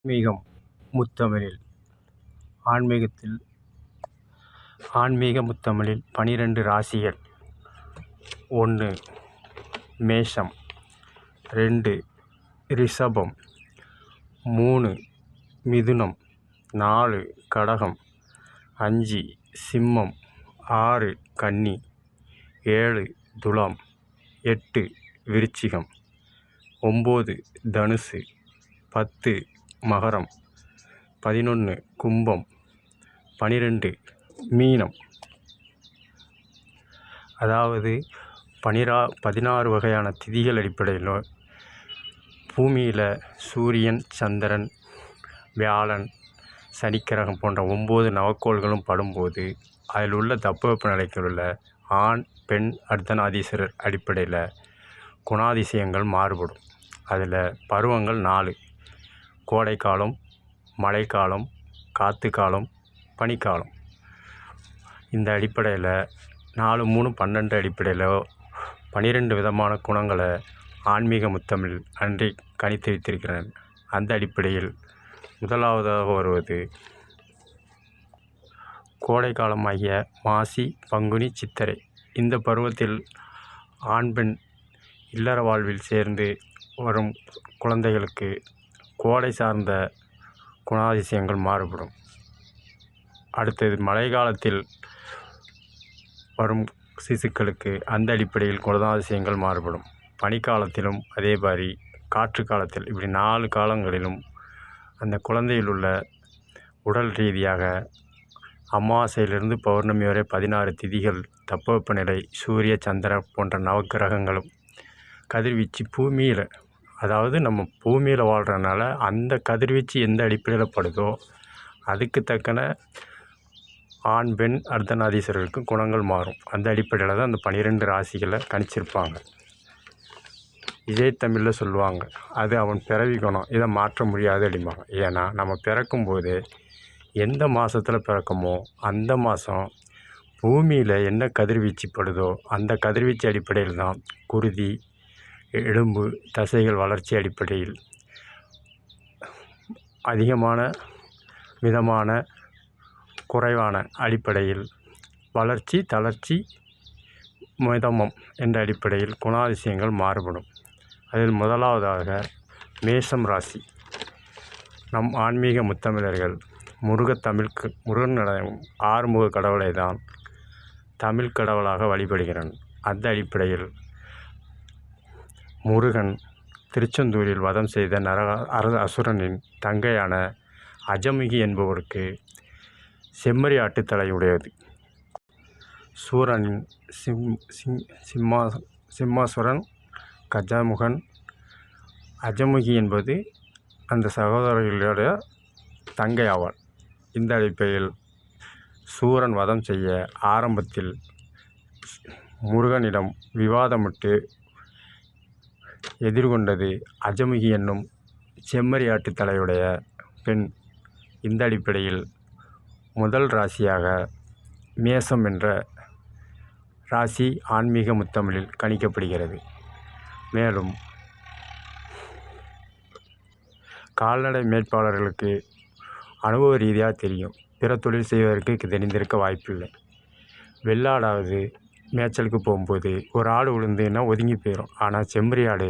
ஆன்மீகம் முத்தமிழில் ஆன்மீகத்தில் ஆன்மீக முத்தமிழில் 12 ராசிகள். 1 மேஷம், 2 ரிஷபம், 3 மிதுனம், 4 கடகம், 5 சிம்மம், 6 கன்னி, 7 துலாம், 8 விருச்சிகம், 9 தனுசு, 10 மகரம், 11 கும்பம், 12 மீனம். அதாவது 16 வகையான திதிகள் அடிப்படையில் பூமியில் சூரியன், சந்திரன், வியாழன், சனிக்கிரகம் போன்ற 9 நவக்கோள்களும் படும்போது அதில் உள்ள தட்பவெப்பநிலையில் உள்ள ஆண் பெண் அர்த்தநாதீஸ்வரர் அடிப்படையில் குணாதிசயங்கள் மாறுபடும். அதில் பருவங்கள் 4: கோடைக்காலம், மழைக்காலம், காற்று காலம், பனிக்காலம். இந்த அடிப்படையில் 4, 3, 12 அடிப்படையில் 12 விதமான குணங்களை ஆன்மீக முத்தமிழ் அன்றி கணித்து வைத்திருக்கிறேன். அந்த அடிப்படையில் முதலாவதாக வருவது கோடைக்காலமாகிய மாசி, பங்குனி, சித்திரை. இந்த பருவத்தில் ஆண் பெண் இல்லற வாழ்வில் சேர்ந்து வரும் குழந்தைகளுக்கு கோடை சார்ந்த குணாதிசயங்கள் மாறுபடும். அடுத்தது மழை காலத்தில் வரும் சிசுக்களுக்கு அந்த அடிப்படையில் குணாதிசயங்கள் மாறுபடும். பனிக்காலத்திலும் அதே மாதிரி, காற்று காலத்தில், இப்படி 4 காலங்களிலும் அந்த குழந்தையில் உள்ள உடல் ரீதியாக அமாவாசையிலிருந்து பௌர்ணமி வரை 16 திதிகள், தட்பவெப்பநிலை, சூரிய சந்திரன் போன்ற நவக்கிரகங்களும் கதிர்வீச்சு பூமியில், அதாவது நம்ம பூமியில் வாழ்கிறனால அந்த கதிர்வீச்சு எந்த அடிப்படையில் படுதோ அதுக்கு தக்கன ஆண் பெண் அர்த்தநாதீஸ்வரருக்கு குணங்கள் மாறும். அந்த அடிப்படையில் தான் அந்த 12 ராசிகளை கணிச்சிருப்பாங்க. இதே தமிழில் சொல்லுவாங்க, அது அவன் பிறவி குணம், இதை மாற்ற முடியாது அப்படிம்பாங்க. ஏன்னா நம்ம பிறக்கும்போது எந்த மாதத்தில் பிறக்கமோ அந்த மாதம் பூமியில் என்ன கதிர்வீச்சு படுதோ அந்த கதிர்வீச்சு அடிப்படையில் தான் குருதி, எலும்பு, தசைகள் வளர்ச்சி அடிப்படையில் அதிகமான, மிதமான, குறைவான அடிப்படையில் வளர்ச்சி, தளர்ச்சி, மிதமம் என்ற அடிப்படையில் குணாதிசயங்கள் மாறுபடும். அதில் முதலாவதாக மேஷம் ராசி. நம் ஆன்மீக முத்தமிழர்கள் முருகன் ஆறுமுக கடவுளை தான் தமிழ் கடவுளாக வழிபடுகிறான். அந்த அடிப்படையில் முருகன் திருச்செந்தூரில் வதம் செய்த அசுரனின் தங்கையான அஜமுகி என்பவருக்கு செம்மறி ஆட்டு தலையுடையது. சூரனின் சிம்மாசுரன், கஜமுகன், அஜமுகி என்பது அந்த சகோதரர்களுடைய தங்கை ஆவாள். இந்த அடிப்படையில் சூரன் வதம் செய்ய ஆரம்பத்தில் முருகனிடம் விவாதமிட்டு எதிர்கொண்டது அஜமுகி என்னும் செம்மறி ஆட்டு தலையுடைய பெண். இந்த அடிப்படையில் முதல் ராசியாக மேஷம் என்ற ராசி ஆன்மீக முத்தமிழில் கணிக்கப்படுகிறது. மேலும் கால்நடை மேய்ப்பாளர்களுக்கு அனுபவ ரீதியாக தெரியும், பிற தொழில் செய்வதற்கு தெரிந்திருக்க வாய்ப்பில்லை. வெள்ளாடாவது மேய்ச்சலுக்கு போகும்போது ஒரு ஆடு விழுந்துன்னா ஒதுங்கி போயிடும். ஆனால் செம்மறி ஆடு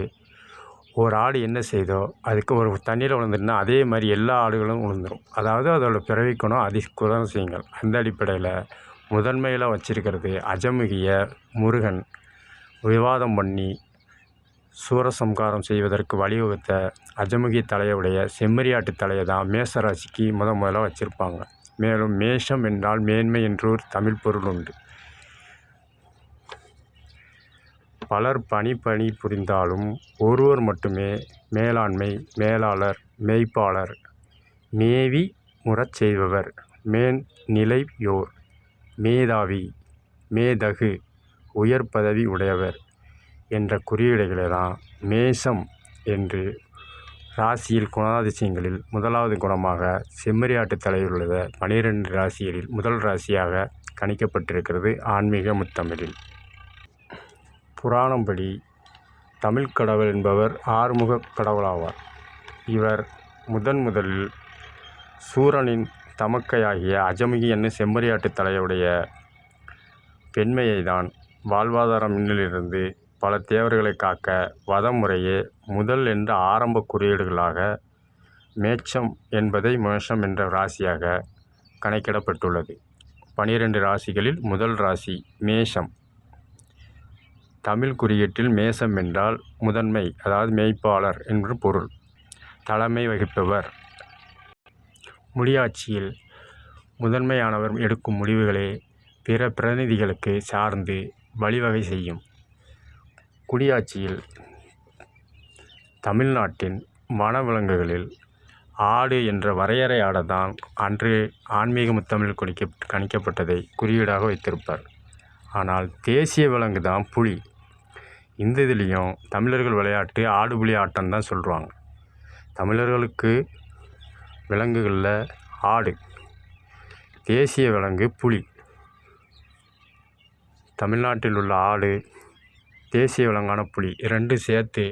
ஒரு ஆடு என்ன செய்தோ அதுக்கு ஒரு தண்ணியில் விழுந்துட்டுனா அதே மாதிரி எல்லா ஆடுகளும் விழுந்துடும். அதாவது அதோட பிறவிக்கணும் குணாதிசயங்கள். அந்த அடிப்படையில் முதன்மையில் வச்சிருக்கிறது அஜமுகியை முருகன் விவாதம் பண்ணி சூரசம்காரம் செய்வதற்கு வழிவகுத்த அஜமுகி தலையுடைய செம்மறியாட்டு தலையை தான் மேஷராசிக்கு முதல்ல வச்சுருப்பாங்க. மேலும் மேஷம் என்றால் மேன்மை என்று ஒரு தமிழ் பொருள் உண்டு. பலர் பணி புரிந்தாலும் ஒருவர் மட்டுமே மேலாண்மை, மேலாளர், மெய்ப்பாளர், மேவி முறச் செய்பவர், மேன்நிலையோர், மேதாவி, மேதகு, உயர் பதவி உடையவர் என்ற குறியீடுகளை தான் மேஷம் என்று ராசியில் குணாதிசயங்களில் முதலாவது குணமாக செம்மறியாட்டு தலையில் உள்ள 12 ராசிகளில் முதல் ராசியாக கணிக்கப்பட்டிருக்கிறது ஆன்மீக முத்தமிழில். புராணம்படி தமிழ் கடவுள் என்பவர் ஆறுமுக கடவுளாவார். இவர் முதலில் சூரனின் தமக்கையாகிய அஜமுகி என்னும் செம்மறியாட்டுத் தலையுடைய பெண்மையைதான் வாழ்வாதார மின்னலிலிருந்து பல தேவர்களைக் காக்க வதமுறையே முதல் என்ற ஆரம்ப குறியீடுகளாக மேச்சம் என்பதை மேஷம் என்ற ராசியாக கணக்கிடப்பட்டுள்ளது. 12 ராசிகளில் முதல் ராசி மேஷம். தமிழ் குறியீட்டில் மேஷம் என்றால் முதன்மை, அதாவது மேய்ப்பாளர் என்று பொருள். தலைமை வகிப்பவர். முடியாட்சியில் முதன்மையானவர் எடுக்கும் முடிவுகளே பிற பிரதிநிதிகளுக்கு சார்ந்து வழிவகை செய்யும். குடியாட்சியில் தமிழ்நாட்டின் வனவிலங்குகளில் ஆடு என்ற வரையறையாடத்தான் அன்று ஆன்மீக முத்தமிழில் கணிக்கப்பட்டதை குறியீடாக வைத்திருப்பார். ஆனால் தேசிய விலங்கு தான் புலி. இந்த இதுலேயும் தமிழர்கள் விளையாட்டு ஆடு புலி ஆட்டம்தான் சொல்லுவாங்க. தமிழர்களுக்கு விலங்குகளில் ஆடு, தேசிய விலங்கு புலி. தமிழ்நாட்டில் உள்ள ஆடு, தேசிய விலங்கான புலி இரண்டும் சேர்த்து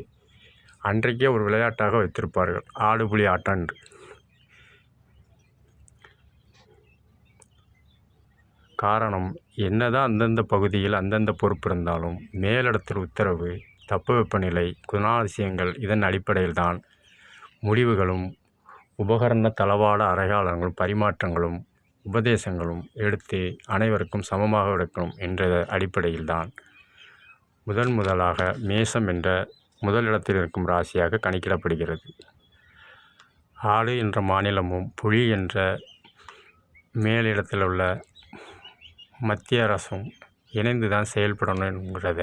அன்றைக்கே ஒரு விளையாட்டாக வைத்திருப்பார்கள், ஆடு புலி ஆட்டம் என்று. காரணம் என்னதான் அந்தந்த பகுதியில் அந்தந்த பொறுப்பு இருந்தாலும் மேலிடத்தில் உத்தரவு, தட்பவெப்பநிலை, குணாதிசயங்கள் இதன் அடிப்படையில்தான் முடிவுகளும் உபகரண தளவாட அடையாளங்களும் பரிமாற்றங்களும் உபதேசங்களும் எடுத்து அனைவருக்கும் சமமாக எடுக்கணும் என்ற அடிப்படையில்தான் முதலாக மேஷம் என்ற முதலிடத்தில் இருக்கும் ராசியாக கணக்கிடப்படுகிறது. ஆடு என்ற மாநிலமும் புலி என்ற மேலிடத்தில் உள்ள மத்திய அரசும் இணைந்து தான் செயல்படணுங்கிறத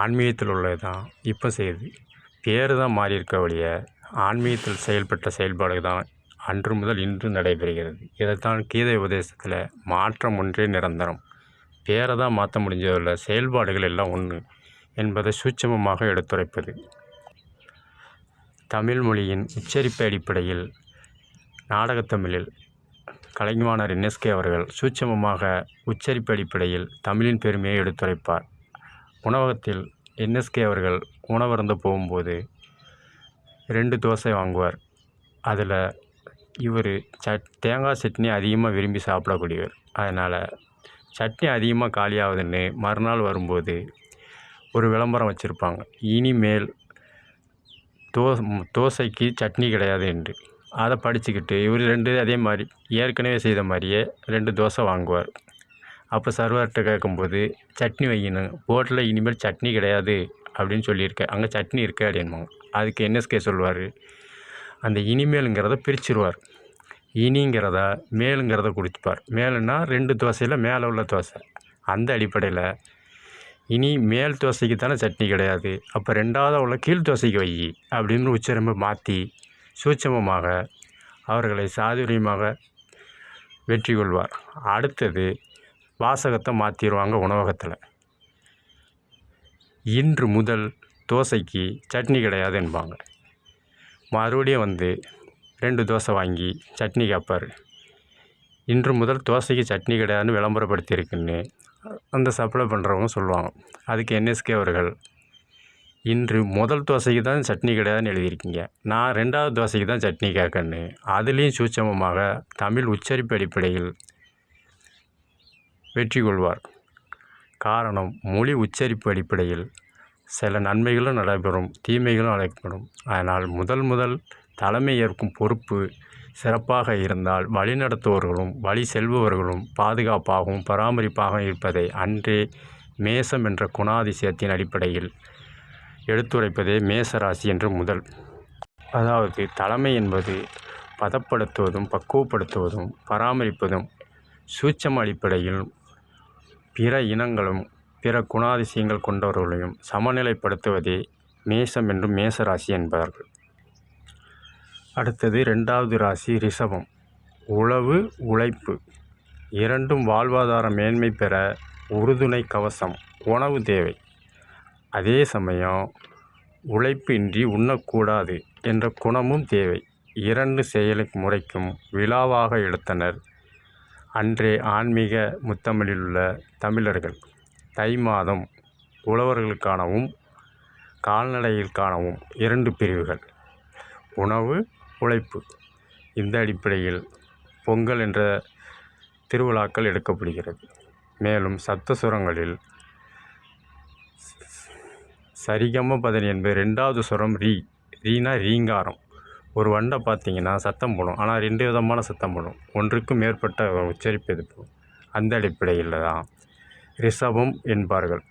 ஆன்மீகத்தில் உள்ளது தான் இப்போ செய்யுது. பேர் தான் மாறி இருக்க வழிய ஆன்மீகத்தில் செயல்பட்ட செயல்பாடு தான் அன்று முதல் இன்று நடைபெறுகிறது. இதைத்தான் கீதை உபதேசத்தில் மாற்றம் ஒன்றே நிரந்தரம், பேரை தான் மாற்ற முடிஞ்சதில்லை, செயல்பாடுகள் எல்லாம் ஒன்று என்பதை சூட்சமமாக எடுத்துரைப்பது. தமிழ் மொழியின் உச்சரிப்பு அடிப்படையில் நாடகத்தமிழில் கலைஞர் NSK அவர்கள் சூட்சமமாக உச்சரிப்பு அடிப்படையில் தமிழின் பெருமையை எடுத்துரைப்பார். உணவகத்தில் NSK அவர்கள் உணவருந்த போகும்போது 2 தோசை வாங்குவார். அதில் இவர் தேங்காய் சட்னி அதிகமாக விரும்பி சாப்பிடக்கூடியவர். அதனால் சட்னி அதிகமாக காலியாகுதுன்னு மறுநாள் வரும்போது ஒரு விளம்பரம் வச்சுருப்பாங்க, இனிமேல் தோசைக்கு சட்னி கிடையாது என்று. அதை படிச்சுக்கிட்டு இவர் 2 அதே மாதிரி ஏற்கனவே செய்த மாதிரியே 2 தோசை வாங்குவார். அப்போ சர்வர்கிட்ட கேட்கும்போது சட்னி வைக்கணும், போட்டில் இனிமேல் சட்னி கிடையாது அப்படின்னு சொல்லியிருக்க, அங்கே சட்னி இருக்க அப்படின்பாங்க. அதுக்கு NSK சொல்லுவார், அந்த இனிமேலுங்கிறத பிரிச்சுருவார். இனிங்கிறத மேலுங்கிறத கொடுத்துப்பார். மேலுன்னா 2 தோசையில் மேலே உள்ள தோசை. அந்த அடிப்படையில் இனி மேல் தோசைக்கு தானே சட்னி கிடையாது, அப்போ 2வது உள்ள கீழ் தோசைக்கு வை அப்படின்னு உச்சரிப்பை மாற்றி சூட்சமமாக அவர்களை சாதுரியமாக வெற்றி கொள்வார். அடுத்தது வாசகத்தை மாற்றிடுவாங்க உணவகத்தில். இன்று முதல் தோசைக்கு சட்னி கிடையாது என்பாங்க. மறுபடியும் 2 தோசை வாங்கி சட்னி கேட்பார். இன்று முதல் தோசைக்கு சட்னி கிடையாதுன்னு விளம்பரப்படுத்தியிருக்குன்னு அந்த சப்ளை பண்ணுறவங்க சொல்லுவாங்க. அதுக்கு NSK அவர்கள், இன்று முதல் தோசைக்கு தான் சட்னி கிடையாதுன்னு எழுதியிருக்கீங்க, நான் 2வது தோசைக்கு தான் சட்னி கேட்கன்னு அதுலேயும் சூட்சமமாக தமிழ் உச்சரிப்பு அடிப்படையில் வெற்றி கொள்வார். காரணம், மொழி உச்சரிப்பு அடிப்படையில் சில நன்மைகளும் நடைபெறும், தீமைகளும் நடைபெறும். அதனால் முதல் தலைமை ஏற்கும் பொறுப்பு சிறப்பாக இருந்தால் வழிநடத்துவர்களும் வழி செல்பவர்களும் பாதுகாப்பாகவும் பராமரிப்பாகவும் இருப்பதை அன்றே மேஷம் என்ற குணாதிசயத்தின் அடிப்படையில் எடுத்துரைப்பதே மேசராசி என்று முதல். அதாவது தலைமை என்பது பதப்படுத்துவதும் பக்குவப்படுத்துவதும் பராமரிப்பதும் சூட்சம அடிப்படையில் பிற இனங்களும் பிற குணாதிசயங்கள் கொண்டவர்களையும் சமநிலைப்படுத்துவதே மேஷம் என்றும் மேசராசி என்பார்கள். அடுத்தது 2வது ராசி ரிஷபம். உழவு, உழைப்பு இரண்டும் வாழ்வாதார மேன்மை பெற உறுதுணை கவசம், உணவு தேவை. அதே சமயம் உழைப்பு இன்றி உண்ணக்கூடாது என்ற குணமும் தேவை. 2 செயல் முறைக்கும் விழாவாக எடுத்தனர் அன்றே ஆன்மீக முத்தமிழில் உள்ள தமிழர்கள். தை மாதம் உழவர்களுக்கானவும் கால்நடைகளுக்கானவும் 2 பிரிவுகள், உணவு, உழைப்பு. இந்த அடிப்படையில் பொங்கல் என்ற திருவிழாக்கள் எடுக்கப்படுகிறது. மேலும் சப்தஸ்வரங்களில் சரிகம பதனி என்பது 2வது சுரம் ரீ. ரீனா ரீங்காரம். ஒரு வண்டை பார்த்தீங்கன்னா சத்தம் போடும், ஆனால் 2 விதமான சத்தம் போடும், ஒன்றுக்கு மேற்பட்ட உச்சரிப்பு எதிர்ப்பு. அந்த அடிப்படையில் தான் ரிஷபம் என்பார்கள்.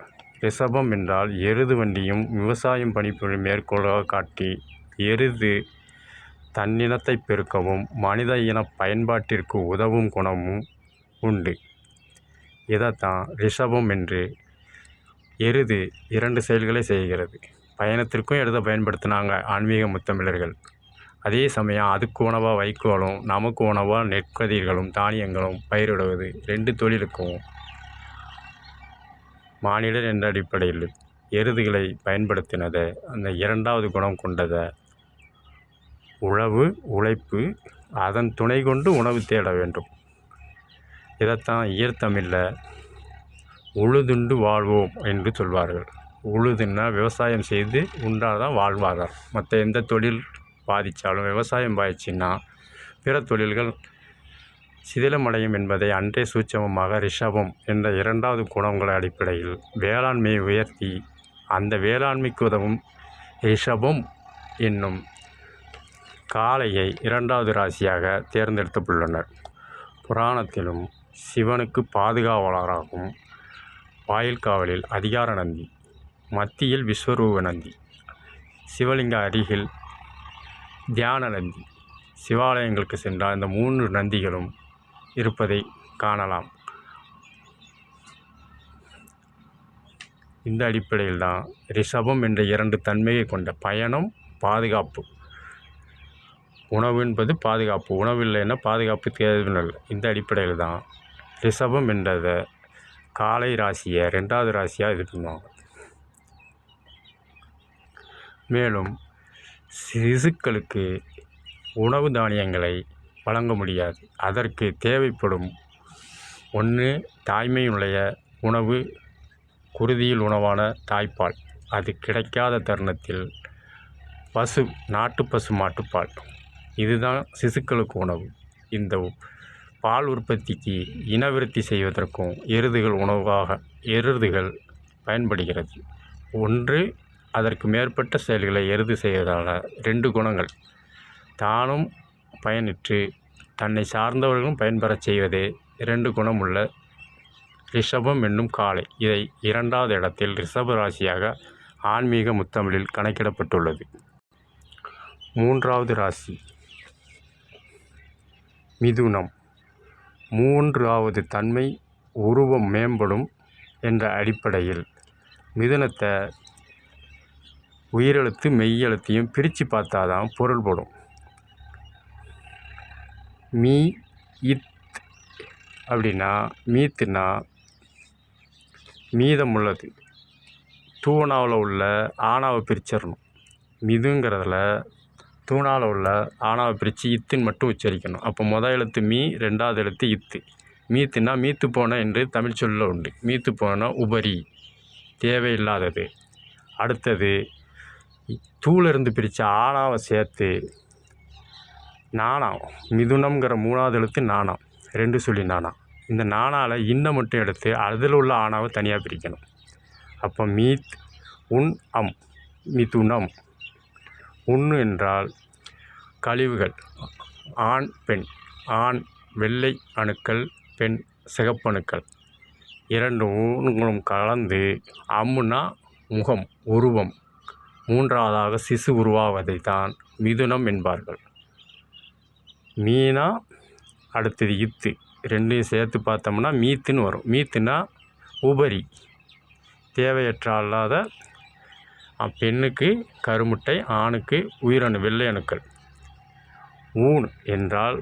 ரிஷபம் என்றால் எருது வண்டியும் விவசாயம் பணிபுரியும் மேற்கோளாக காட்டி, எருது தன்னினத்தை பெருக்கவும் மனித இன பயன்பாட்டிற்கு உதவும் குணமும் உண்டு. இதைத்தான் ரிஷபம் என்று. எருது 2 செயல்களை செய்கிறது. பயணத்திற்கும் எருதை பயன்படுத்தினாங்க ஆன்மீக முத்தமிழர்கள். அதே சமயம் அதுக்கு உணவாக வைக்கோலும் நமக்கு உணவாக நெற்கதிர்களும் தானியங்களும் பயிரிடுவது 2 தொழிலுக்கும் மானிடர் என்ற அடிப்படையில் எருதுகளை பயன்படுத்தினதை அந்த 2வது குணம் கொண்டதை உழவு உழைப்பு, அதன் துணை கொண்டு உணவு தேட வேண்டும். இதைத்தான் இயற்தமிழில் உழுதுண்டு வாழ்வோம் என்று சொல்வார்கள். உழுதுன்னா விவசாயம் செய்து உண்டாதான் வாழ்வார்கள். மற்ற எந்த தொழில் பாதித்தாலும் விவசாயம் பாதிச்சுன்னா பிற தொழில்கள் சிதிலமடையும் என்பதை அன்றே சூட்சமமாக ரிஷபம் என்ற 2வது குணங்களை அடிப்படையில் வேளாண்மையை உயர்த்தி அந்த வேளாண்மைக்கு உதவும் ரிஷபம் என்னும் காளையை 2வது ராசியாக தேர்ந்தெடுத்துள்ளனர். புராணத்திலும் சிவனுக்கு பாதுகாவலராகவும் வாயில் காவலில் அதிகார நந்தி, மத்தியில் விஸ்வரூப நந்தி, சிவலிங்க அருகில் தியான நந்தி. சிவாலயங்களுக்கு சென்றால் இந்த 3 நந்திகளும் இருப்பதை காணலாம். இந்த அடிப்படையில் தான் ரிஷபம் என்ற 2 தன்மையை கொண்ட பயணம், பாதுகாப்பு. உணவு என்பது பாதுகாப்பு, உணவு இல்லைன்னா பாதுகாப்பு தேவையில்லை. இந்த அடிப்படையில் தான் ரிஷபம் என்றதை காளை ராசியை 2வது ராசியாக இது பண்ணுவாங்க. மேலும் சிசுக்களுக்கு உணவு தானியங்களை வழங்க முடியாது. அதற்கு தேவைப்படும் ஒன்று தாய்மையுடைய உணவு, குருதியில் உணவான தாய்ப்பால். அது கிடைக்காத தருணத்தில் பசு, நாட்டு பசு மாட்டுப்பால், இதுதான் சிசுக்களுக்கு உணவு. இந்த பால் உற்பத்திக்கு இனவிருத்தி செய்வதற்கும் எருதுகள் பயன்படுகிறது. ஒன்று அதற்கு மேற்பட்ட செயல்களை எருது செய்வதால் 2 குணங்கள் தானும் பயனிற்று தன்னை சார்ந்தவர்களும் பயன்பெறச் செய்வதே 2 குணமுள்ள ரிஷபம் என்னும் காளை. இதை 2வது இடத்தில் ரிஷப ராசியாக ஆன்மீக முத்தமிழில் கணக்கிடப்பட்டுள்ளது. 3வது ராசி மிதுனம். 3வது தன்மை உருவம் மேம்படும் என்ற அடிப்படையில் மிதுனத்தை உயிரெழுத்து மெய்யெழுத்தையும் பிரித்து பார்த்தா தான் பொருள்படும். மீ இத் அப்படின்னா மீத்துனா மீதம் உள்ளது. தூணாவில் உள்ள ஆணாவை பிரிச்சிடணும். மிதுங்கிறதுல தூணாவில் உள்ள ஆணாவை பிரித்து இத்துன்னு மட்டும் உச்சரிக்கணும். அப்போ முதல் எழுத்து மீ, 2வது எழுத்து இத்து. மீத்துனா மீத்து போன என்று தமிழ் சொல்ல உண்டு. மீத்து போன உபரி, தேவையில்லாதது. அடுத்தது தூளிருந்து பிரித்த ஆணாவை சேர்த்து நாணம். மிதுனம்ங்கிற 3வது எழுத்து நாணம், 2 சொல்லி நாணம். இந்த நாணாவில் இன்னை மட்டும் எடுத்து அதில் உள்ள ஆணாவை தனியாக பிரிக்கணும். அப்போ மீத் உன் அம், மிதுனம். உண்ணு என்றால் கழிவுகள். ஆண் பெண். ஆண் வெள்ளை அணுக்கள், பெண் சிகப்பணுக்கள். 2 ஊன்களும் கலந்து அம்முனா முகம், உருவம். 3வதாக சிசு உருவாவதை தான் மிதுனம் என்பார்கள். மீனா அடுத்தது இத்து, 2ஐயும் சேர்த்து பார்த்தோம்னா மீத்துன்னு வரும். மீத்துனா உபரி, தேவையற்ற அல்லாத. பெண்ணுக்கு கருமுட்டை, ஆணுக்கு உயிரணு வெள்ளை அணுக்கள். ஊன் என்றால்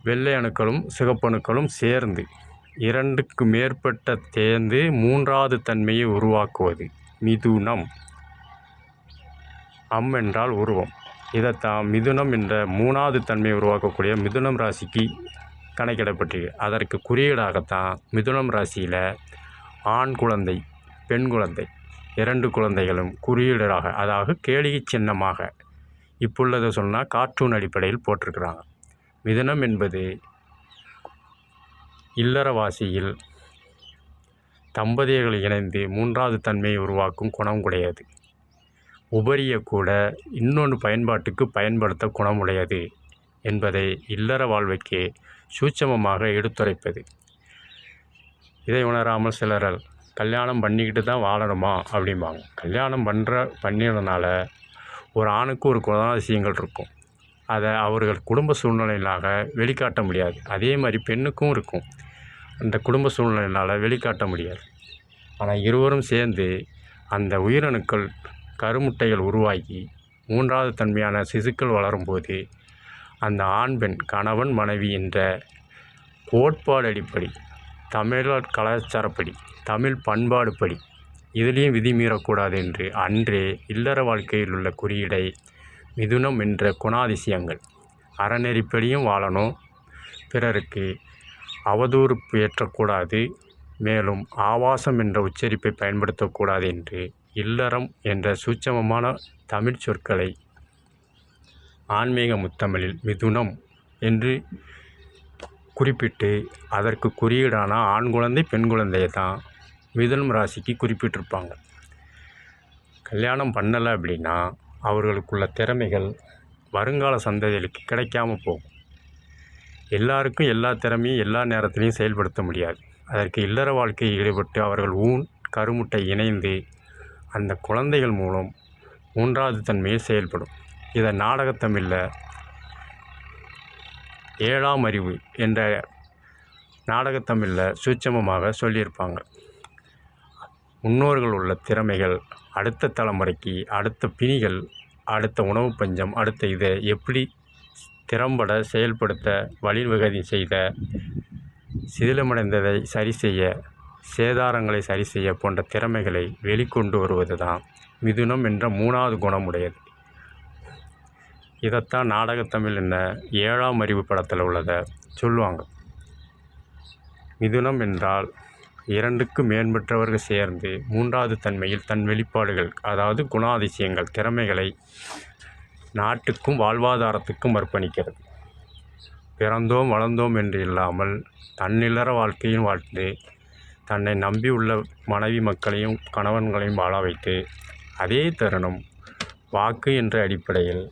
வெள்ளை அணுக்களும் சிகப்பணுக்களும் சேர்ந்து 2க்கு மேற்பட்ட சேர்ந்து 3வது தன்மையை உருவாக்குவது மிதுனம். அம் என்றால் உருவம். இதைத்தான் மிதுனம் என்ற 3வது தன்மையை உருவாக்கக்கூடிய மிதுனம் ராசிக்கு கணக்கிடப்பட்டிருக்கு. அதற்கு குறியீடாகத்தான் மிதுனம் ராசியில் ஆண் குழந்தை, பெண் குழந்தை, 2 குழந்தைகளும் குறியீடாக, அதாவது கேளிகை சின்னமாக இப்போ உள்ளதை சொன்னால் கார்ட்டூன் அடிப்படையில் போட்டிருக்கிறாங்க. மிதுனம் என்பது இல்லறவாசியில் தம்பதியர்கள் இணைந்து மூன்றாவது தன்மையை உருவாக்கும் குணம் உடையது. உபரிய கூட இன்னொன்று பயன்பாட்டுக்கு பயன்படுத்த குணமுடையது என்பதை இல்லற வாழ்வைக்கு சூட்சமமாக எடுத்துரைப்பது. இதை உணராமல் சிலர் கல்யாணம் பண்ணிக்கிட்டு தான் வாழணுமா அப்படிம்பாங்க. கல்யாணம் பண்ணிடனால ஒரு ஆணுக்கு ஒரு குணாதிசயங்கள் இருக்கும். அதை அவர்கள் குடும்ப சூழ்நிலையினால வெளிக்காட்ட முடியாது. அதே மாதிரி பெண்ணுக்கும் இருக்கும். அந்த குடும்ப சூழ்நிலையினால் வெளிக்காட்ட முடியாது. ஆனால் இருவரும் சேர்ந்து அந்த உயிரணுக்கள் கருமுட்டைகள் உருவாகி மூன்றாவது தன்மையான சிசுக்கள் வளரும்போது அந்த ஆண் பெண் கணவன் மனைவி என்ற கோட்பாடு அடிப்படை, தமிழர் கலாச்சாரப்படி, தமிழ் பண்பாடுப்படி இதுலேயும் விதி மீறக்கூடாது என்று அன்றே இல்லற வாழ்க்கையில் உள்ள குறியீடை மிதுனம் என்ற குணாதிசயங்கள் அறநெறிப்படியும் வாழணும், பிறருக்கு அவதூறு ஏற்றக்கூடாது, மேலும் ஆபாசம் என்ற உச்சரிப்பை பயன்படுத்தக்கூடாது என்று இல்லறம் என்ற சூட்சமமான தமிழ் சொற்களை ஆன்மீக முத்தமிழில் மிதுனம் என்று குறிப்பிட்டு அதற்கு குறியீடான ஆண் குழந்தை பெண் குழந்தையை தான் மிதுனம் ராசிக்கு குறிப்பிட்டிருப்பாங்க. கல்யாணம் பண்ணலை அப்படின்னா அவர்களுக்குள்ள திறமைகள் வருங்கால சந்ததிகளுக்கு கிடைக்காம போகும். எல்லாருக்கும் எல்லா திறமையும் எல்லா நேரத்திலையும் செயல்படுத்த முடியாது. அதற்கு இல்லற வாழ்க்கையில் ஈடுபட்டு அவர்கள் கருமுட்டை இணைந்து அந்த குழந்தைகள் மூலம் மூன்றாவது தன்மையில் செயல்படும். இதை நாடகத்தமிழில் 7ஆம் அறிவு என்ற நாடகத்தமிழில் சூட்சமமாக சொல்லியிருப்பாங்க. முன்னோர்கள் உள்ள திறமைகள் அடுத்த தலைமுறைக்கு, அடுத்த பிணிகள், அடுத்த உணவு பஞ்சம், அடுத்த இதை எப்படி திறம்பட செயல்படுத்த வழிவகை செய்த, சிதிலமடைந்ததை சரி செய்ய, சேதாரங்களை சரி செய்ய போன்ற திறமைகளை வெளிக்கொண்டு வருவது தான் மிதுனம் என்ற 3வது குணமுடையது. இதைத்தான் நாடகத்தமிழ் என்ன 7ஆம் அறிவு படத்தில் உள்ளதை சொல்லுவாங்க. மிதுனம் என்றால் 2க்கு மேற்பட்டவர்கள் சேர்ந்து மூன்றாவது தன்மையில் தன் வெளிப்பாடுகள், அதாவது குணாதிசயங்கள், திறமைகளை நாட்டுக்கும் வாழ்வாதாரத்துக்கும் அர்ப்பணிக்கிறது. பிறந்தோம் வளர்ந்தோம் என்று இல்லாமல் தன்னில்லற வாழ்க்கையும் வாழ்ந்து தன்னை நம்பியுள்ள மனைவி மக்களையும் கணவன்களையும் வாழ வைத்து, அதே தருணம் வாக்கு என்ற அடிப்படையில்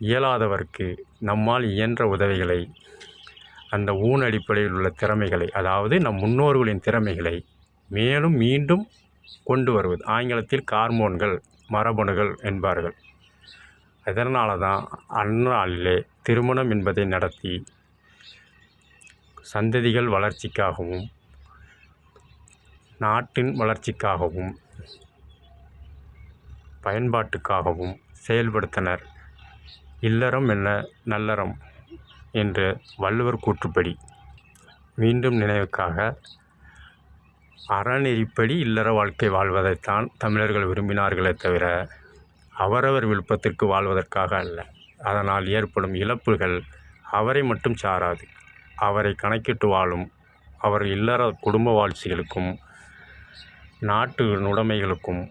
இயலாதவர்க்கு நம்மால் இயன்ற உதவிகளை, அந்த அடிப்படையில் உள்ள திறமைகளை, அதாவது நம் முன்னோர்களின் திறமைகளை மேலும் மீண்டும் கொண்டு வருவது. ஆங்கிலத்தில் ஹார்மோன்கள், மரபணுகள் என்பார்கள். அதனால தான் அந்நாளிலே திருமணம் என்பதை நடத்தி சந்ததிகள் வளர்ச்சிக்காகவும் நாட்டின் வளர்ச்சிக்காகவும் பயன்பாட்டுக்காகவும் செயல்படுத்தினர். இல்லறம் என்ன நல்லறம் என்ற வள்ளுவர் கூற்றுப்படி மீண்டும் நினைவுக்காக அறநெறிப்படி இல்லற வாழ்க்கை வாழ்வதைத்தான் தமிழர்கள் விரும்பினார்களே தவிர அவரவர் விருப்பத்திற்கு வாழ்வதற்காக அல்ல. அதனால் ஏற்படும் இழப்புகள் அவரை மட்டும் சாராது, அவரை கணக்கிட்டு வாழும் அவர் இல்லற குடும்ப வாழ்ச்சிகளுக்கும் நாட்டு உடைமைகளுக்கும்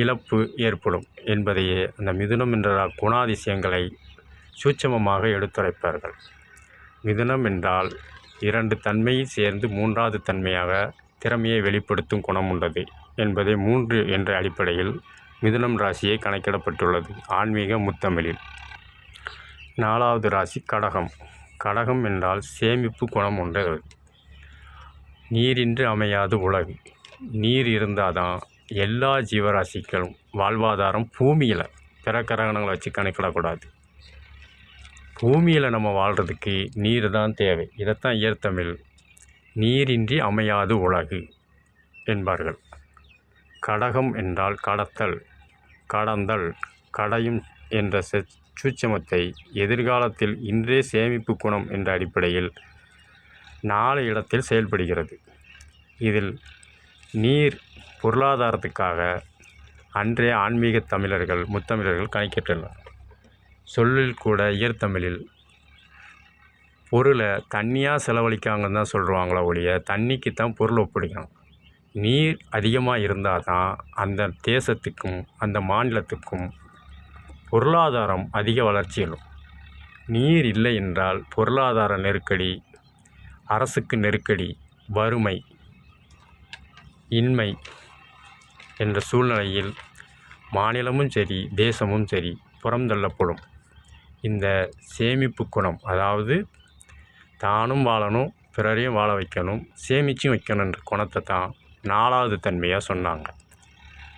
இழப்பு ஏற்படும் என்பதையே அந்த மிதுனம் என்ற குணாதிசயங்களை சூட்சமமாக எடுத்துரைப்பார்கள். மிதுனம் என்றால் 2 தன்மையை சேர்ந்து மூன்றாவது தன்மையாக திறமையை வெளிப்படுத்தும் குணம் உள்ளது என்பதை 3 என்ற அடிப்படையில் மிதுனம் ராசியை கணக்கிடப்பட்டுள்ளது ஆன்மீக முத்தமிழில். 4வது ராசி கடகம். கடகம் என்றால் சேமிப்பு குணம் உண்டது. நீரின்றி அமையாது உலகு. நீர் இருந்தால் தான் எல்லா ஜீவராசிகளும் வாழ்வாதாரம். பூமியில் பிற கிரகணங்களை வச்சு கணக்கிடக்கூடாது. பூமியில் நம்ம வாழ்கிறதுக்கு நீர் தான் தேவை. இதைத்தான் இயற்தமிழ் நீரின்றி அமையாது உலகு என்பார்கள். கடகம் என்றால் கடத்தல், கடந்தல், கடையும் என்ற சூட்சமத்தை எதிர்காலத்தில் இன்றே சேமிப்பு குணம் என்ற அடிப்படையில் 4 இடத்தில் செயல்படுகிறது. இதில் நீர் பொருளாதாரத்துக்காக அன்றைய ஆன்மீக தமிழர்கள் முத்தமிழர்கள் கணக்கிட்டுள்ளனர். சொல்லில் கூட இயற்தமிழில் பொருளை தண்ணியாக செலவழிக்காங்கன்னு தான் சொல்லுவாங்களோ ஒழிய தண்ணிக்கு தான் பொருள் ஒப்படைக்கணும். நீர் அதிகமாக இருந்தால் தான் அந்த தேசத்துக்கும் அந்த மாநிலத்துக்கும் பொருளாதாரம் அதிக வளர்ச்சியும். நீர் இல்லை என்றால் பொருளாதார நெருக்கடி, அரசுக்கு நெருக்கடி, வறுமை, இன்மை என்ற சூழ்நிலையில் மாநிலமும் சரி தேசமும் சரி புறந்தள்ளப்படும். இந்த சேமிப்பு குணம், அதாவது தானும் வாழணும், பிறரையும் வாழ வைக்கணும், சேமிச்சும் வைக்கணுன்ற குணத்தை தான் 4வது தன்மையாக சொன்னாங்க.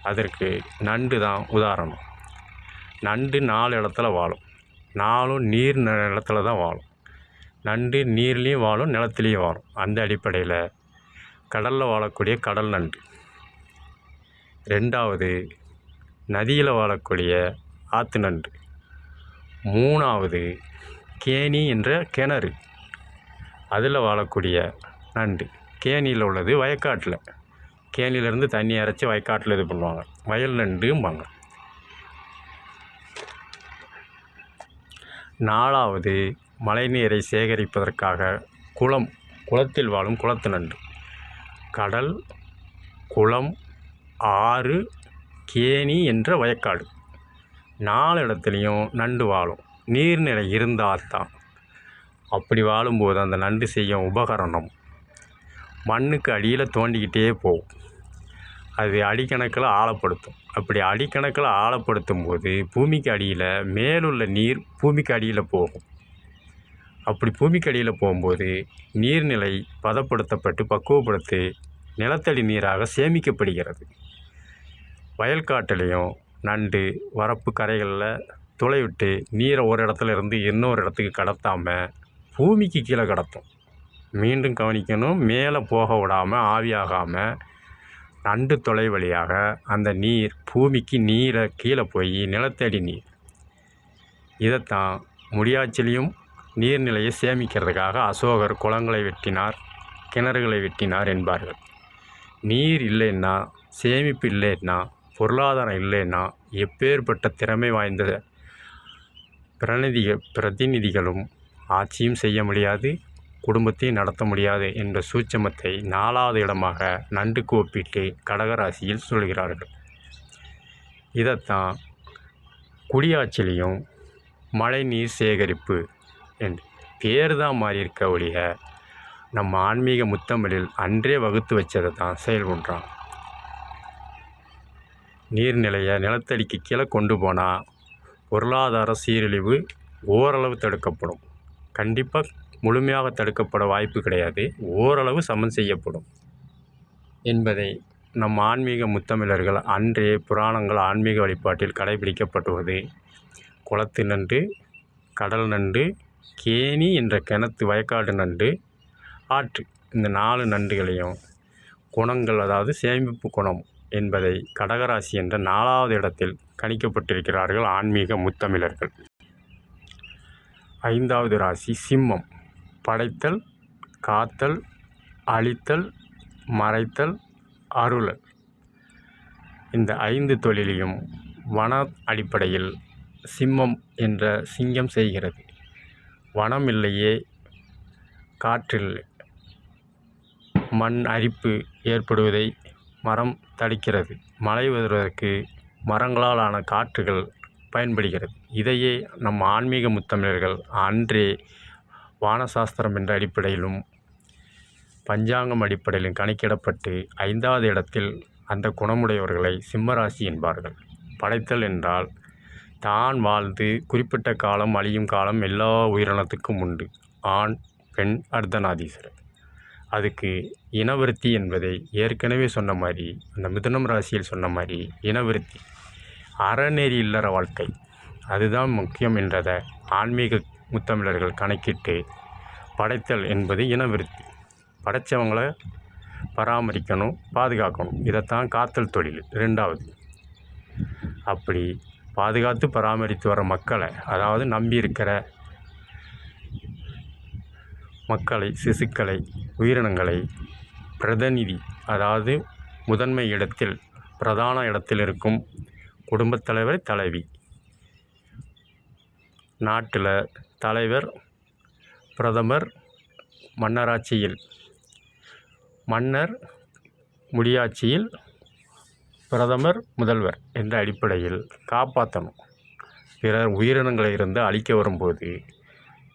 அதற்கு நண்டு தான் உதாரணம். நண்டு 4 இடத்துல வாழும். 4ம் நீர் நிலத்தில் தான் வாழும். நண்டு நீர்லேயும் வாழும், நிலத்துலேயும் வாழும். அந்த அடிப்படையில் கடலில் வாழக்கூடிய கடல் நண்டு. 2வது நதியில் வாழக்கூடிய ஆற்று நண்டு. 3வது கேணி என்ற கிணறு, அதில் வாழக்கூடிய நண்டு. கேணியில் உள்ளது வயக்காட்டில், கேணியிலேருந்து தண்ணி இறைச்சி வயக்காட்டில் இது பண்ணுவாங்க, வயல் நண்டும்பாங்க. 4வது மழைநீரை சேகரிப்பதற்காக குளத்தில் வாழும் குளத்து நண்டு. கடல், குளம், ஆறு, கேணி என்ற வயக்காடு 4 இடத்துலையும் நண்டு வாழும். நீர்நிலை இருந்தால்தான். அப்படி வாழும்போது அந்த நண்டு செய்யும் உபகரணம் மண்ணுக்கு அடியில் தோண்டிக்கிட்டே போகும். அது அடிக்கணக்கில் ஆழப்படுத்தும். அப்படி அடிக்கணக்கில் ஆழப்படுத்தும் போது பூமிக்கு அடியில் மேலுள்ள நீர் பூமிக்கு அடியில் போகும். அப்படி பூமிக்கு அடியில் போகும்போது நீர்நிலை பதப்படுத்தப்பட்டு பக்குவப்படுத்தி நிலத்தடி நீராக சேமிக்கப்படுகிறது. வயல்காட்டிலையும் நண்டு வரப்பு கரைகளில் துளை விட்டு நீரை ஒரு இடத்துல இருந்து இன்னொரு இடத்துக்கு கடத்தாமல் பூமிக்கு கீழே கடத்தும். மீண்டும் கவனிக்கணும், மேலே போக விடாமல் ஆவியாகாமல் நண்டு துளை வழியாக அந்த நீர் பூமிக்கு நீரை கீழே போய் நிலத்தடி நீர். இதைத்தான் முடியாட்சிலையும் நீர்நிலையை சேமிக்கிறதுக்காக அசோகர் குளங்களை வெட்டினார், கிணறுகளை வெட்டினார் என்பார்கள். நீர் இல்லைன்னா, சேமிப்பு இல்லைன்னா, பொருளாதாரம் இல்லைன்னா எப்பேற்பட்ட திறமை வாய்ந்த பிரதிநிதிகளும் ஆட்சியும் செய்ய முடியாது, குடும்பத்தையும் நடத்த முடியாது என்ற சூட்சமத்தை 4வது இடமாக நண்டுக்கு ஒப்பிட்டு கடகராசியில் சொல்கிறார்கள். இதைத்தான் குடியாட்சியிலையும் மழைநீர் சேகரிப்பு என்று பேர் தான் மாறியிருக்க ஒழிய நம்ம ஆன்மீக முத்தமிழில் அன்றே வகுத்து வச்சதை தான் செயல் பண்ணுறாங்க. நீர்நிலையை நிலத்தடிக்கு கீழே கொண்டு போனால் பொருளாதார சீரழிவு ஓரளவு தடுக்கப்படும். கண்டிப்பாக முழுமையாக தடுக்கப்பட வாய்ப்பு கிடையாது, ஓரளவு சமன் செய்யப்படும் என்பதை நம் ஆன்மீக முத்தமிழர்கள் அன்றே புராணங்கள் ஆன்மீக வழிபாட்டில் கடைபிடிக்கப்பட்டுவது. குளத்து நண்டு, கடல் நண்டு, கேணி என்ற கிணத்து வயக்காடு நண்டு, ஆற்று, இந்த 4 நண்டுகளையும் குணங்கள், அதாவது சேமிப்பு குணம் என்பதை கடகராசி என்ற 4வது இடத்தில் கணிக்கப்பட்டிருக்கிறார்கள் ஆன்மீக முத்தமிழர்கள். 5வது ராசி சிம்மம். படைத்தல், காத்தல், அழித்தல், மறைத்தல், அருளல். இந்த 5 தொழிலையும் வன அடிப்படையில் சிம்மம் என்ற சிங்கம் செய்கிறது. வனம் இல்லையே காற்றில் மண் அரிப்பு ஏற்படுவதை மரம் தடுக்கிறது. மழை வருவதற்கு மரங்களால் ஆன காற்றுகள் பயன்படுகிறது. இதையே நம் ஆன்மீக முத்தமிழர்கள் அன்றே வானசாஸ்திரம் என்ற அடிப்படையிலும் பஞ்சாங்கம் அடிப்படையிலும் கணக்கிடப்பட்டு 5வது இடத்தில் அந்த குணமுடையவர்களை சிம்மராசி என்பார்கள். படைத்தல் என்றால் தான் வாழ்ந்து குறிப்பிட்ட காலம் அழியும் காலம் எல்லா உயிரினத்துக்கும் உண்டு. ஆண், பெண், அர்த்தநாதீஸ்வரர். அதுக்கு இனவிருத்தி என்பதை ஏற்கனவே சொன்ன மாதிரி, அந்த மிதுனம் ராசியில் சொன்ன மாதிரி இனவிருத்தி, அறநெறி இல்லற வாழ்க்கை அதுதான் முக்கியம் என்றதை ஆன்மீக முத்தமிழர்கள் கணக்கிட்டு படைத்தல் என்பது இனவிருத்தி. படைத்தவங்களை பராமரிக்கணும், பாதுகாக்கணும். இதைத்தான் காத்தல் தொழில் 2வது. அப்படி பாதுகாத்து பராமரித்து வர மக்களை, அதாவது நம்பி இருக்கிற மக்களை, சிசுக்களை, உயிரினங்களை பிரதிநிதி, அதாவது முதன்மை இடத்தில் பிரதான இடத்தில் இருக்கும் குடும்பத் தலைவர், தலைவி. நாட்டில் தலைவர், பிரதமர், மன்னராட்சியில் மன்னர், முடியாட்சியில் பிரதமர், முதல்வர் என்ற அடிப்படையில் காப்பாற்றணும். பிறர் உயிரினங்களை இருந்து அழிக்க வரும்போது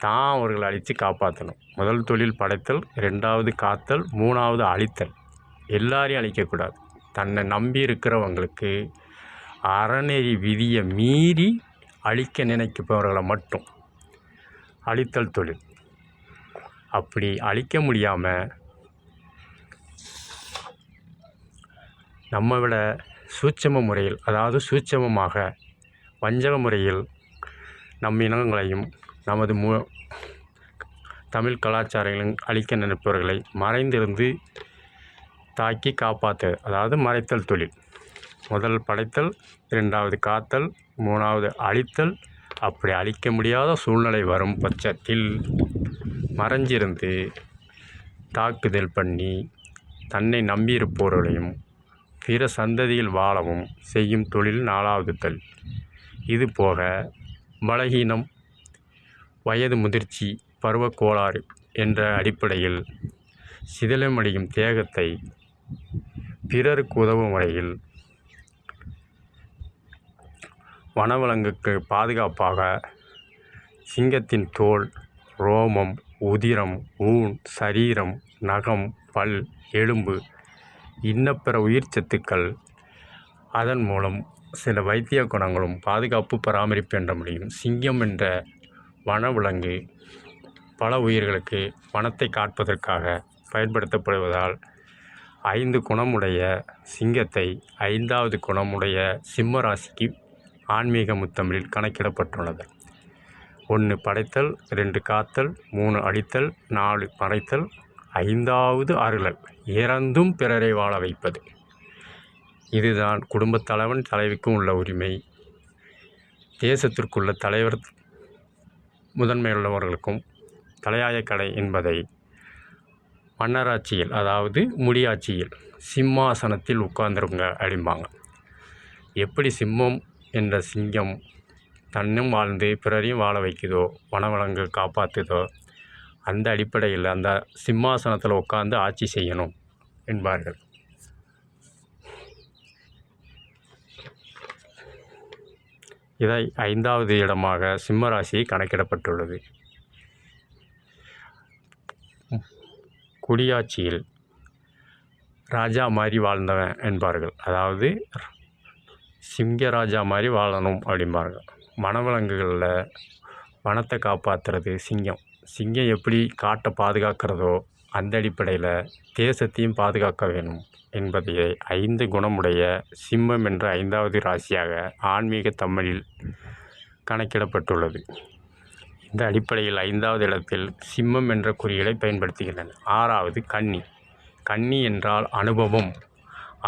தான் அவர்களை அழித்து காப்பாற்றணும். முதல் தொழில் படைத்தல், 2வது காத்தல், 3வது அழித்தல். எல்லாரையும் அழிக்கக்கூடாது. தன்னை நம்பி இருக்கிறவங்களுக்கு அறநெறி விதியை மீறி அழிக்க நினைப்பவர்களை மட்டும் அழித்தல் தொழில். அப்படி அழிக்க முடியாமல் நம்ம விட சூட்சம முறையில், அதாவது சூட்சமமாக வஞ்சக முறையில் நம் இனங்களையும் நமது தமிழ் கலாச்சாரங்களையும் அழிக்க நினைப்பவர்களை மறைந்திருந்து தாக்கி காப்பாற்ற, அதாவது மறைத்தல் தொழில். முதல் படைத்தல், 2வது காத்தல், 3வது அழித்தல். அப்படி அழிக்க முடியாத சூழ்நிலை வரும் பட்சத்தில் மறைஞ்சிருந்து தாக்குதல் பண்ணி தன்னை நம்பியிருப்பவர்களையும் பிற சந்ததியில் வாழவும் செய்யும் தொழில் 4வது தொழில். இது போக பலகீனம், வயது முதிர்ச்சி, பருவக்கோளாறு என்ற அடிப்படையில் சிதிலமடையும் தேகத்தை பிறருக்கு உதவும் முறையில் வனவிலங்குக்கு பாதுகாப்பாக சிங்கத்தின் தோல், ரோமம், உதிரம், ஊன், சரீரம், நகம், பல், எலும்பு, இன்னப்பிற உயிர் சத்துக்கள், அதன் மூலம் சில வைத்திய குணங்களும் பாதுகாப்பு பராமரிப்பு என்ற முடியும். சிங்கம் என்ற வனவிலங்கு பல உயிர்களுக்கு வனத்தை காப்பதற்காக பயன்படுத்தப்படுவதால் 5 குணமுடைய சிங்கத்தை 5வது குணமுடைய சிம்ம ராசிக்கு ஆன்மீக முத்தமிழில் கணக்கிடப்பட்டுள்ளது. 1 படைத்தல், 2 காத்தல், 3 அழித்தல், 4 மறைத்தல், 5வது அருளல், இறந்தும் பிறரை வாழ வைப்பது. இதுதான் குடும்பத் தலைவன் தலைவிக்கும் உள்ள உரிமை. தேசத்திற்குள்ள தலைவர் முதன்மையுள்ளவர்களுக்கும் தலையாய கடை என்பதை மன்னராட்சியில், அதாவது முடியாட்சியில் சிம்மாசனத்தில் உட்கார்ந்துருங்க அப்படிம்பாங்க. எப்படி சிம்மம் என்ற சிங்கம் தன்னும் வாழ்ந்து பிறரையும் வாழ வைக்குதோ, வனவிலங்கு காப்பாற்றுதோ, அந்த அடிப்படையில் அந்த சிம்மாசனத்தில் உட்கார்ந்து ஆட்சி செய்யணும் என்பார்கள். இதை 5வது இடமாக சிம்ம ராசி கணக்கிடப்பட்டுள்ளது. குடியாட்சியில் ராஜா மாதிரி வாழ்ந்தவன் என்பார்கள். அதாவது சிங்கராஜா மாதிரி வாழணும் அப்படிம்பார்கள். வனவிலங்குகளில் வனத்தை காப்பாற்றுறது சிங்கம். சிங்கம் எப்படி காட்டை பாதுகாக்கிறதோ அந்த அடிப்படையில் தேசத்தையும் பாதுகாக்க வேணும் என்பதையே 5 குணமுடைய சிம்மம் என்ற 5வது ராசியாக ஆன்மீக தமிழில் கணக்கிடப்பட்டுள்ளது. இந்த அடிப்படையில் 5வது இடத்தில் சிம்மம் என்ற குறியீடை பயன்படுத்துகின்றன. 6வது கன்னி. கன்னி என்றால் அனுபவம்.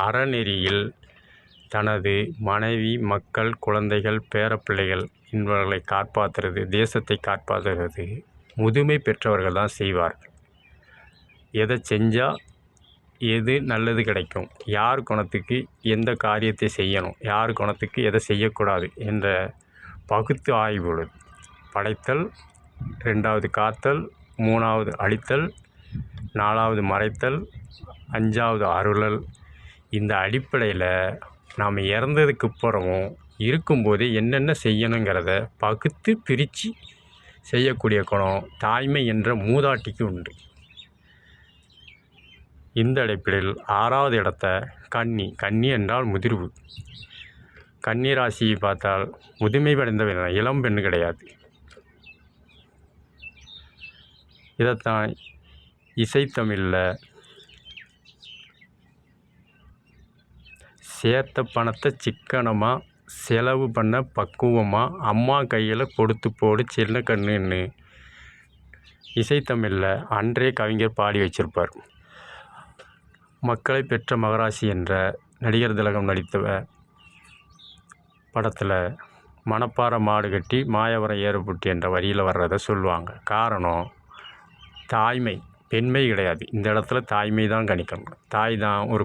அறநெறியில் தனது மனைவி, மக்கள், குழந்தைகள், பேரப்பிள்ளைகள் என்பவர்களை காப்பாற்றுறது, தேசத்தை காப்பாற்றுறது முதுமை பெற்றவர்கள் தான் செய்வார்கள். எதை செஞ்சால் எது நல்லது கிடைக்கும், யார் குணத்துக்கு எந்த காரியத்தை செய்யணும், யார் குணத்துக்கு எதை செய்யக்கூடாது என்ற பகுத்து ஆய்வு உள்ளது. படைத்தல், 2வது காத்தல், 3வது அழித்தல், 4வது மறைத்தல், 5வது அருளல். இந்த அடிப்படையில் நாம் இறந்ததுக்கு அப்புறமும் இருக்கும்போதே என்னென்ன செய்யணுங்கிறத பகுத்து பிரித்து செய்யக்கூடிய குணம் தாய்மை என்ற மூதாட்டிக்கு உண்டு. இந்த அடிப்படையில் 6வது இடத்தை கன்னி. கன்னி என்றால் முதிர்வு. கன்னி ராசியை பார்த்தால் முதுமை அடைந்த இளம் பெண் கிடையாது. இதைத்தான் இசைத்தமிழில் சேர்த்த பணத்தை சிக்கனமாக செலவு பண்ண பக்குவமாக அம்மா கையில் கொடுத்து போடு சின்ன கண்ணுன்னு இசைத்தமிழில் அன்றே கவிஞர் பாடி வச்சிருப்பார். மக்களை பெற்ற மகராசி என்ற நடிகர் திலகம் நடித்த படத்தில் மணப்பாறை மாடு கட்டி மாயவரம் ஏறுபுட்டி என்ற வரியில் வர்றதை சொல்லுவாங்க. காரணம் தாய்மை, பெண்மை கிடையாது. இந்த இடத்துல தாய்மை தான் கணிக்கணும். தாய் தான். ஒரு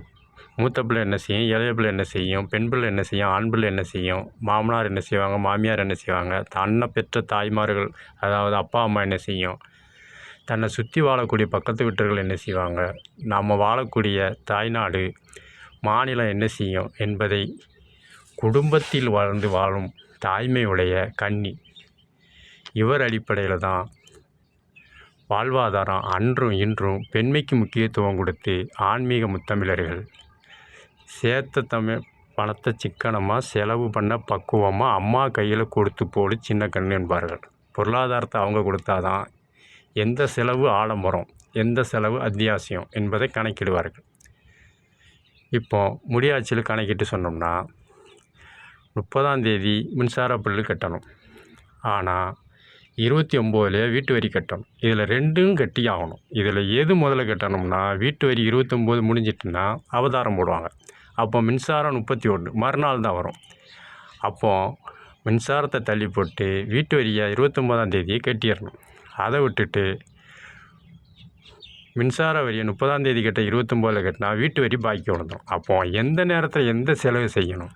மூத்த பிள்ளை என்ன செய்யும், இளைய பிள்ளை என்ன செய்யும், பெண் பிள்ளை என்ன செய்யும், ஆண் பிள்ளை என்ன செய்யும், மாமனார் என்ன செய்வாங்க, மாமியார் என்ன செய்வாங்க, தன்னை பெற்ற தாய்மார்கள் அதாவது அப்பா அம்மா என்ன செய்யும், தன்னை சுற்றி வாழக்கூடிய பக்கத்து வீட்டர்கள் என்ன செய்வாங்க, நாம் வாழக்கூடிய தாய்நாடு மாநிலம் என்ன செய்யும் என்பதை குடும்பத்தில் வாழ்ந்து வாழும் தாய்மை உடைய கன்னி. இவர் அடிப்படையில் தான் வாழ்வாதாரம் அன்றும் இன்றும் பெண்மைக்கு முக்கியத்துவம் கொடுத்து ஆன்மீக முத்தமிழர்கள் சேர்த்த பணத்தை சிக்கனமாக செலவு பண்ண பக்குவமாக அம்மா கையில் கொடுத்து போடு சின்ன கண்ணு என்பார்கள். பொருளாதாரத்தை அவங்க கொடுத்தாதான் எந்த செலவு ஆடம்பரம், எந்த செலவு அத்தியாவசியம் என்பதை கணக்கிடுவார்கள். இப்போ முடியாட்சியில் கணக்கிட்டு சொன்னோம்னா 30ஆம் தேதி மின்சார பில்லு கட்டணும். ஆனால் 29 வீட்டு வரி கட்டணும். இதில் ரெண்டும் கட்டி ஆகணும். இதில் எது முதல்ல கட்டணும்னா வீட்டு வரி 29 முடிஞ்சிட்டுன்னா அவதாரம் போடுவாங்க. அப்போ மின்சாரம் 31 மறுநாள் தான் வரும். அப்போது மின்சாரத்தை தள்ளி போட்டு வீட்டு வரியை 29ஆம் தேதியை கட்டிடணும். அதை விட்டுட்டு மின்சார வரியை 30ஆம் தேதி கட்ட 29 கட்டினா வீட்டு வரி பாக்கி வந்துடும். அப்போது எந்த நேரத்தில் எந்த செலவு செய்யணும்,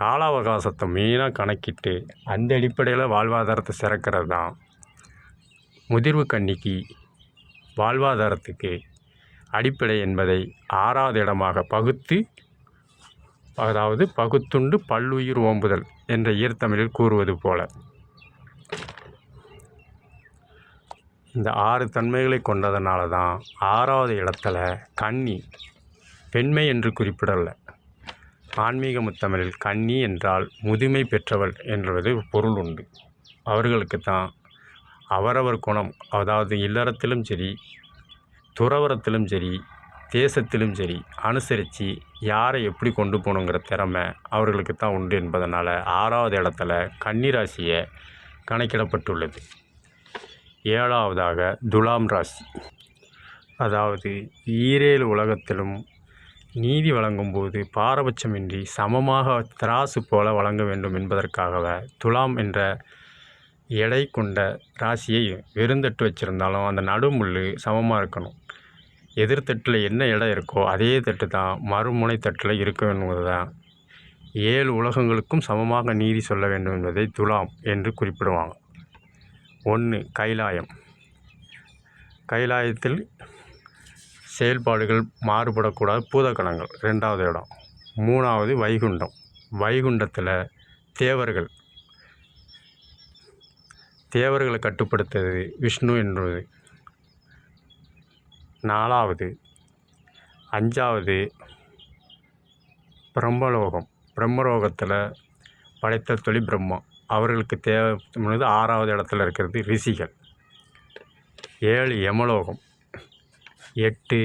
கால அவகாசத்தை மெயினாக கணக்கிட்டு அந்த அடிப்படையில் வாழ்வாதாரத்தை சிறக்கிறது தான் முதிர்வு கன்னிக்கு வாழ்வாதாரத்துக்கு அடிப்படை என்பதை 6வது இடமாக பகுத்து, அதாவது பகுத்துண்டு பல்லுயிர் ஓம்புதல் என்ற ஈர்த்தமிழில் கூறுவது போல இந்த 6 தன்மைகளை கொண்டதனால தான் 6வது இடத்துல கன்னி பெண்மை என்று குறிப்பிடலை. ஆன்மீக முத்தமிழில் கன்னி என்றால் முதுமை பெற்றவள் என்பது பொருள் உண்டு. அவர்களுக்கு தான் அவரவர் குணம், அதாவது இல்லறத்திலும் சரி துறவரத்திலும் சரி தேசத்திலும் சரி அனுசரித்து யாரை எப்படி கொண்டு போகணுங்கிற திறமை அவர்களுக்கு தான் உண்டு என்பதனால் 6வது இடத்துல கன்னிராசியை கணக்கிடப்பட்டுள்ளது. 7வதாக துலாம் ராசி. அதாவது ஈரேழு உலகத்திலும் நீதி வழங்கும்போது பாரபட்சமின்றி சமமாக திராசு போல வழங்க வேண்டும் என்பதற்காகவே துலாம் என்ற எடை கொண்ட ராசியை வெறுந்தட்டு வச்சுருந்தாலும் அந்த நடுமுள் சமமாக இருக்கணும். எதிர்த்தட்டில் என்ன இடம் இருக்கோ அதே தட்டு தான் மறுமுனை தட்டில் இருக்க வேண்டும் தான் 7 உலகங்களுக்கும் சமமாக நீதி சொல்ல வேண்டும் என்பதை துலாம் என்று குறிப்பிடுவாங்க. 1 கைலாயம். கைலாயத்தில் செயல்பாடுகள் மாறுபடக்கூடாது பூதகணங்கள் 2வது இடம். 3வது வைகுண்டம். வைகுண்டத்தில் தேவர்களை கட்டுப்படுத்துறது விஷ்ணு என்பது. 4வது 5வது பிரம்மலோகம். பிரம்மலோகத்தில் படைத்த தொழில் பிரம்மா அவர்களுக்கு தேவைப்படுது. 6வது இடத்துல இருக்கிறது ரிஷிகள். 7 யமலோகம். 8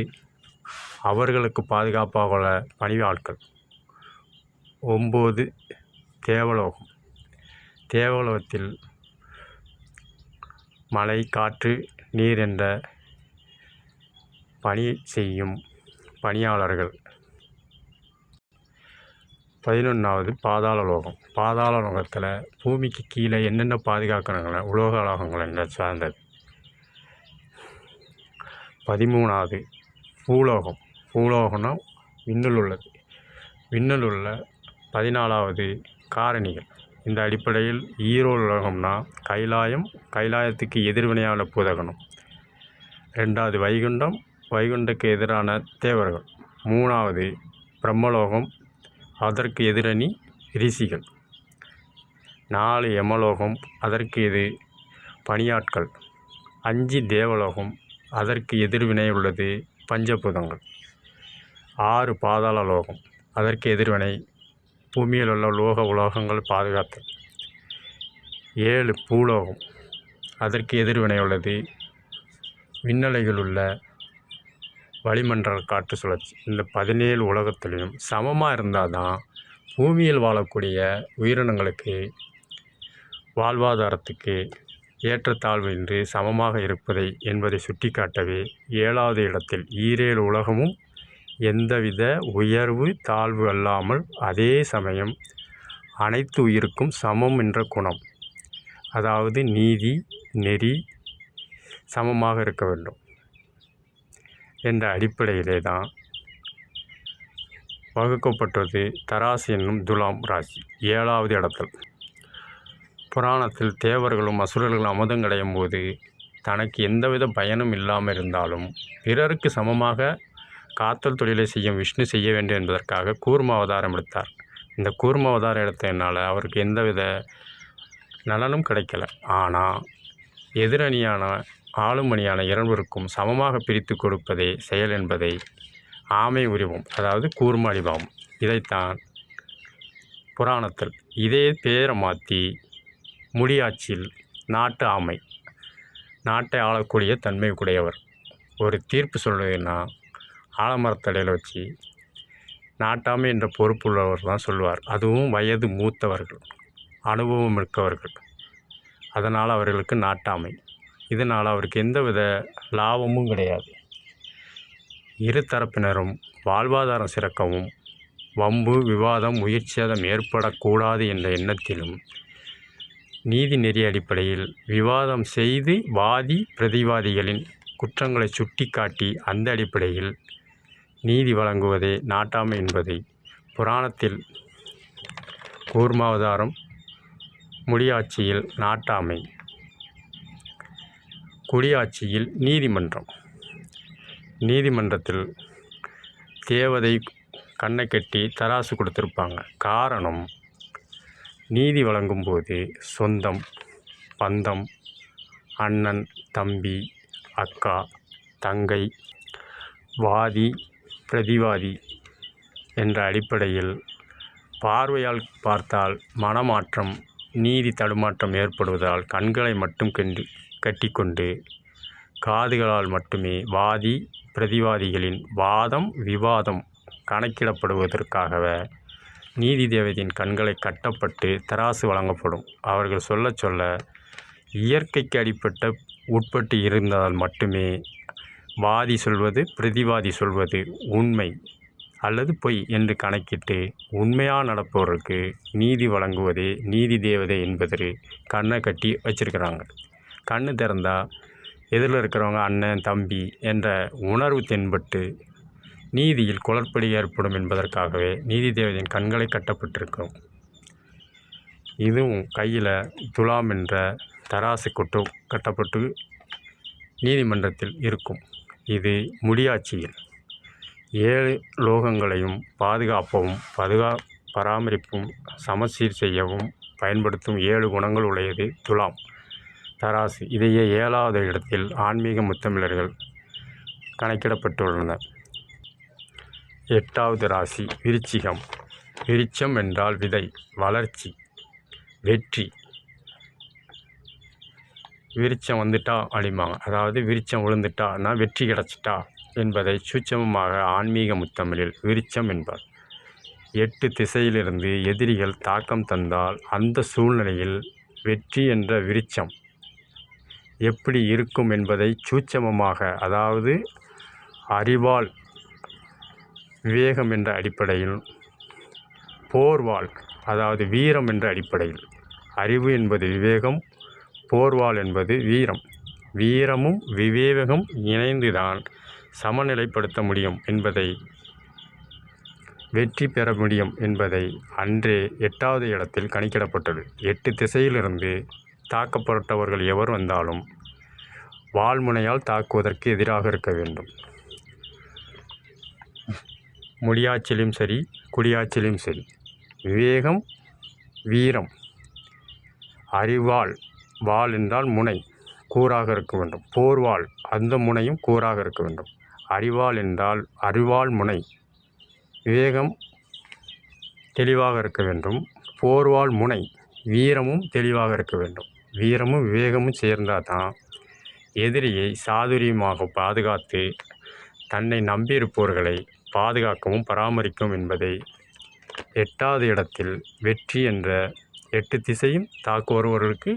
அவர்களுக்கு பாதுகாப்பாக உள்ள பணியாட்கள். 9 தேவலோகம். தேவலோகத்தில் மழை காற்று நீர் என்ற பணி செய்யும் பணியாளர்கள். 11வது பாதாள லோகம். பாதாள லோகத்தில் பூமிக்கு கீழே என்னென்ன பாதுகாக்கணுங்கள உலோகங்கள் என்ற சார்ந்தது. 13வது பூலோகம். பூலோகம்னா விண்ணில் உள்ளது. விண்ணில் உள்ள 14வது காரணிகள். இந்த அடிப்படையில் ஈரோடு உலகம்னா கைலாயம், கைலாயத்துக்கு எதிர்வினையான பூதகணம். 2வது வைகுண்டம், வைகுண்டக்கு எதிரான தேவர்கள். 3வது பிரம்மலோகம், அதற்கு எதிரணி ரிஷிகள். 4 யமலோகம், அதற்கு எது பணியாட்கள். 5 தேவலோகம், அதற்கு எதிர்வினை உள்ளது பஞ்சபூதங்கள். 6 பாதாள லோகம், அதற்கு எதிர்வினை பூமியில் உள்ள உலோகங்கள் பாதுகாத்தல். 7 பூலோகம், அதற்கு எதிர்வினை உள்ளது விண்ணலைகள் உள்ள வளிமண்டல காற்று சுழற்சி. இந்த 17 உலகத்திலையும் சமமாக இருந்தால் தான் பூமியில் வாழக்கூடிய உயிரினங்களுக்கு வாழ்வாதாரத்துக்கு ஏற்றத்தாழ்வு இன்றி சமமாக இருப்பதை என்பதை சுட்டிக்காட்டவே 7வது இடத்தில் ஈரேழு உலகமும் எந்தவித உயர்வு தாழ்வு அல்லாமல் அதே சமயம் அனைத்து உயிருக்கும் சமம் என்ற குணம், அதாவது நீதி நெறி சமமாக இருக்க வேண்டும் என்ற அடிப்படையிலே தான் வகுக்கப்பட்டது தராசு என்னும் துலாம் ராசி 7வது இடத்தில். புராணத்தில் தேவர்களும் அசுரர்களும் அமுதம் கிடையும் போது தனக்கு எந்தவித பயனும் இல்லாமல் இருந்தாலும் பிறருக்கு சமமாக காத்தல் தொழிலை செய்யும் விஷ்ணு செய்ய வேண்டும் என்பதற்காக கூர்ம அவதாரம் எடுத்தார். இந்த கூர்ம அவதாரம் எடுத்ததுனால அவருக்கு எந்தவித நலனும் கிடைக்கல. ஆனால் எதிரணியான ஆளும் அணியான இருவருக்கும் சமமாக பிரித்து கொடுப்பதே செயல் என்பதை ஆமை உருவம், அதாவது கூர்ம அடிபாகம், இதைத்தான் புராணத்தில் இதே பேரை மாற்றி முடியாட்சியில் நாட்டு ஆமை, நாட்டை ஆளக்கூடிய தன்மை உடையவர் ஒரு தீர்ப்பு சொல்வதுன்னா ஆலமரத்தடையில் வச்சு நாட்டாமை என்ற பொறுப்புள்ளவர் தான் சொல்லுவார். அதுவும் வயது மூத்தவர்கள், அனுபவம் மிக்கவர்கள். அதனால் அவர்களுக்கு நாட்டாமை. இதனால் அவருக்கு எந்தவித லாபமும் கிடையாது. இரு தரப்பினரும் வாழ்வாதாரம் சிறக்கவும் வம்பு விவாதம் உயிர்ச்சேதம் ஏற்படக்கூடாது என்ற எண்ணத்திலும் நீதி நெறி அடிப்படையில் விவாதம் செய்து வாதி பிரதிவாதிகளின் குற்றங்களை சுட்டி காட்டி அந்த அடிப்படையில் நீதி வழங்குவதே நாட்டாமை என்பதை புராணத்தில் கூர்மாவதாரம், முடியாட்சியில் நாட்டாமை, குடியாட்சியில் நீதிமன்றம். நீதிமன்றத்தில் தேவதை கண்ணை கட்டி தராசு கொடுத்துருப்பாங்க. காரணம், நீதி வழங்கும்போது சொந்தம், பந்தம், அண்ணன், தம்பி, அக்கா, தங்கை, வாதி பிரதிவாதி என்ற அடிப்படையில் பார்வையால் பார்த்தால் மனமாற்றம், நீதி தடுமாற்றம் ஏற்படுவதால் கண்களை மட்டும் கட்டிக்கொண்டு காதுகளால் மட்டுமே வாதி பிரதிவாதிகளின் வாதம் விவாதம் கணக்கிடப்படுவதற்காகவே நீதி தேவதையின் கண்களை கட்டப்பட்டு தராசு வழங்கப்படும். அவர்கள் சொல்ல சொல்ல இயற்கைக்கு அடிப்பட்ட உட்பட்டு இருந்தால் மட்டுமே வாதி சொல்வது பிரதிவாதி சொல்வது உண்மை அல்லது பொய் என்று கணக்கிட்டு உண்மையாக நடப்பவர்களுக்கு நீதி வழங்குவதே நீதி தேவதை என்பது கண்ணை கட்டி வச்சிருக்கிறாங்க. கண்ணு திறந்தால் எதிரில் இருக்கிறவங்க அண்ணன் தம்பி என்ற உணர்வு தென்பட்டு நீதியில் குளறுபடி ஏற்படும் என்பதற்காகவே நீதி தேவதையின் கண்களை கட்டப்பட்டிருக்கும். இதுவும் கையில் துலாம் என்ற தராசு கட்டப்பட்டு நீதிமன்றத்தில் இருக்கும். இது முடியாட்சியில் 7 லோகங்களையும் பாதுகாப்பவும் பராமரிப்பும் சமசீர் செய்யவும் பயன்படுத்தும் 7 குணங்கள் உடையது துலாம் தராசு. இதையே 7வது இடத்தில் ஆன்மீக முத்தமிழர்கள் கணக்கிடப்பட்டுள்ளனர். 8வது ராசி விருச்சிகம். விருச்சம் என்றால் விதை, வளர்ச்சி, வெற்றி. விருச்சம் வந்துட்டா அப்படிம்பாங்க. அதாவது விருச்சம் விழுந்துட்டான்னா வெற்றி கிடச்சிட்டா என்பதை சூட்சமமாக ஆன்மீக முத்தமிழில் விருச்சம் என்பார். 8 திசையிலிருந்து எதிரிகள் தாக்கம் தந்தால் அந்த சூழ்நிலையில் வெற்றி என்ற விருச்சம் எப்படி இருக்கும் என்பதை சூட்சமமாக, அதாவது அறிவால் விவேகம் என்ற அடிப்படையில், போர்வாள் அதாவது வீரம் என்ற அடிப்படையில், அறிவு என்பது விவேகம், போர்வாள் என்பது வீரம். வீரமும் விவேகம் இணைந்துதான் சமநிலைப்படுத்த முடியும் என்பதை, வெற்றி பெற முடியும் என்பதை அன்றே 8வது இடத்தில் கணக்கிடப்பட்டது. 8 திசையிலிருந்து தாக்கப்பட்டவர்கள் எவர் வந்தாலும் வாள்முனையால் தாக்குவதற்கு எதிராக இருக்க வேண்டும். முடியாட்சியிலும் சரி குடியாட்சியிலும் சரி விவேகம் வீரம், அறிவாள், வாள் என்றால் முனை கூறாக இருக்க வேண்டும். போர்வாள் அந்த முனையும் கூறாக இருக்க வேண்டும். அறிவாள் என்றால் அறிவாள் முனை, விவேகம் தெளிவாக இருக்க வேண்டும். போர்வாள் முனை, வீரமும் தெளிவாக இருக்க வேண்டும். வீரமும் விவேகமும் சேர்ந்தால் தான் எதிரியை சாதுரியமாக பாதுகாத்து தன்னை நம்பியிருப்பவர்களை பாதுகாக்கவும் பராமரிக்கும் என்பதை 8வது இடத்தில் வெற்றி என்ற 8 திசையும் தாக்குவர்களுக்கு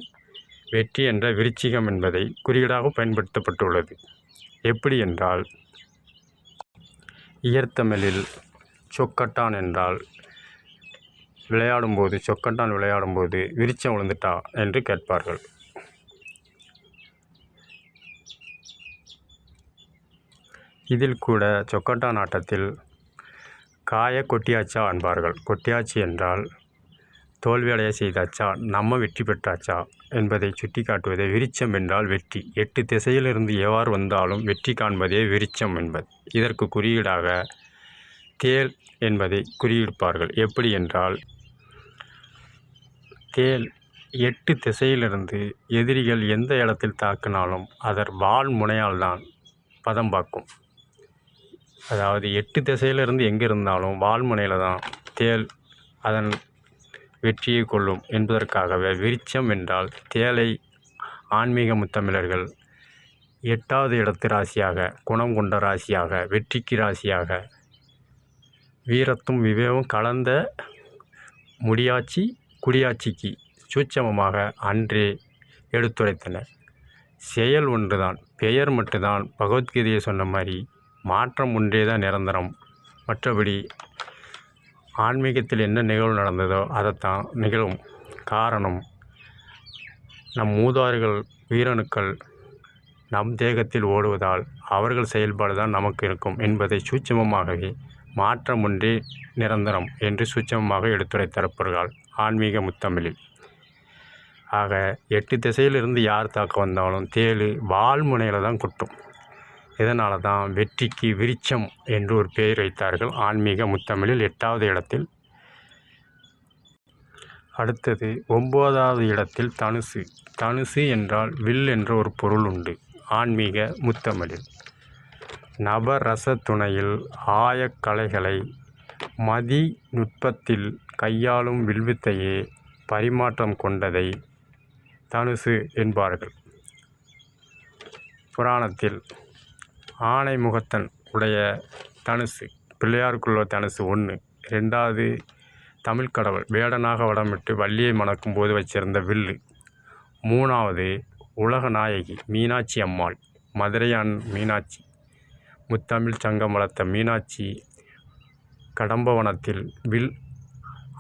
வெற்றி என்ற விருச்சிகம் என்பதை குறியீடாக பயன்படுத்தப்பட்டுள்ளது. எப்படி என்றால், இயற்தமிழில் சொக்கட்டான் என்றால் விளையாடும்போது, சொக்கட்டான் விளையாடும்போது விருச்சம் விழுந்துட்டா என்று கேட்பார்கள். இதில் கூட சொக்கட்டான் ஆட்டத்தில் காய கொட்டியாச்சா என்பார்கள். கொட்டியாச்சு என்றால் தோல்வியடைய செய்தாச்சா, நம்ம வெற்றி பெற்றாச்சா என்பதை சுட்டி காட்டுவதே விருச்சம் என்றால் வெற்றி. 8 திசையிலிருந்து எவ்வாறு வந்தாலும் வெற்றி காண்பதே விருச்சம் என்பது. இதற்கு குறியீடாக தேள் என்பதை குறியிருப்பார்கள். எப்படி என்றால், தேள் 8 திசையிலிருந்து எதிரிகள் எந்த இடத்தில் தாக்கினாலும் அதன் வால் முனையால் தான் பதம் பார்க்கும். அதாவது 8 திசையிலிருந்து எங்கே இருந்தாலும் வால் முனையில் தான் தேள் அதன் வெற்றியை கொள்ளும் என்பதற்காகவே விருட்சம் என்றால் தேளை ஆன்மீக முத்தமிழர்கள் 8வது இடத்து ராசியாக, குணம் கொண்ட ராசியாக, வெற்றிக்கு ராசியாக, வீரத்தும் விவேகம் கலந்த முடியாட்சி குடியாட்சிக்கு சூட்சமமாக அன்றே எடுத்துரைத்தனர். செயல் ஒன்றுதான், பெயர் மட்டும்தான். பகவத்கீதையை சொன்ன மாதிரி மாற்றம் ஒன்றே தான் நிரந்தரம். மற்றபடி ஆன்மீகத்தில் என்ன நிகழ்வு நடந்ததோ அதைத்தான் நிகழும். காரணம், நம் மூதாதையர்கள் உயிரணுக்கள் நம் தேகத்தில் ஓடுவதால் அவர்கள் செயல்பாடு தான் நமக்கு இருக்கும் என்பதை சூட்சமமாகவே மாற்றம் ஒன்றே நிரந்தரம் என்று சூட்சமமாக எடுத்துரைத்தரப்படுகிறார் ஆன்மீக முத்தமிழில். ஆக 8 திசையிலிருந்து யார் தாக்க வந்தாலும் தேள் வால் முனையில் தான் குட்டும். இதனால தான் வெற்றிக்கு விருட்சம் என்று ஒரு பெயர் வைத்தார்கள் ஆன்மீக முத்தமிழில் 8வது இடத்தில். அடுத்தது 9வது இடத்தில் தனுசு. தனுசு என்றால் வில் என்ற ஒரு பொருள் உண்டு ஆன்மீக முத்தமிழில். நவரச துணையில் ஆயக்கலைகளை மதி நுட்பத்தில் கையாளும் வில்வித்தையே பரிமாற்றம் கொண்டதை தனுசு என்பார்கள். புராணத்தில் ஆனை முகத்தன் உடைய தனுசு, பிள்ளையாருக்குள்ள தனுசு 1, 2வது தமிழ் கடவுள் வேடனாக வடமிட்டு வள்ளியை மணக்கும் போது வச்சிருந்த வில்லு, 3வது உலக நாயகி மீனாட்சி அம்மாள், மதுரையான் மீனாட்சி, முத்தமிழ் சங்கம் வளர்த்த மீனாட்சி கடம்பவனத்தில் வில்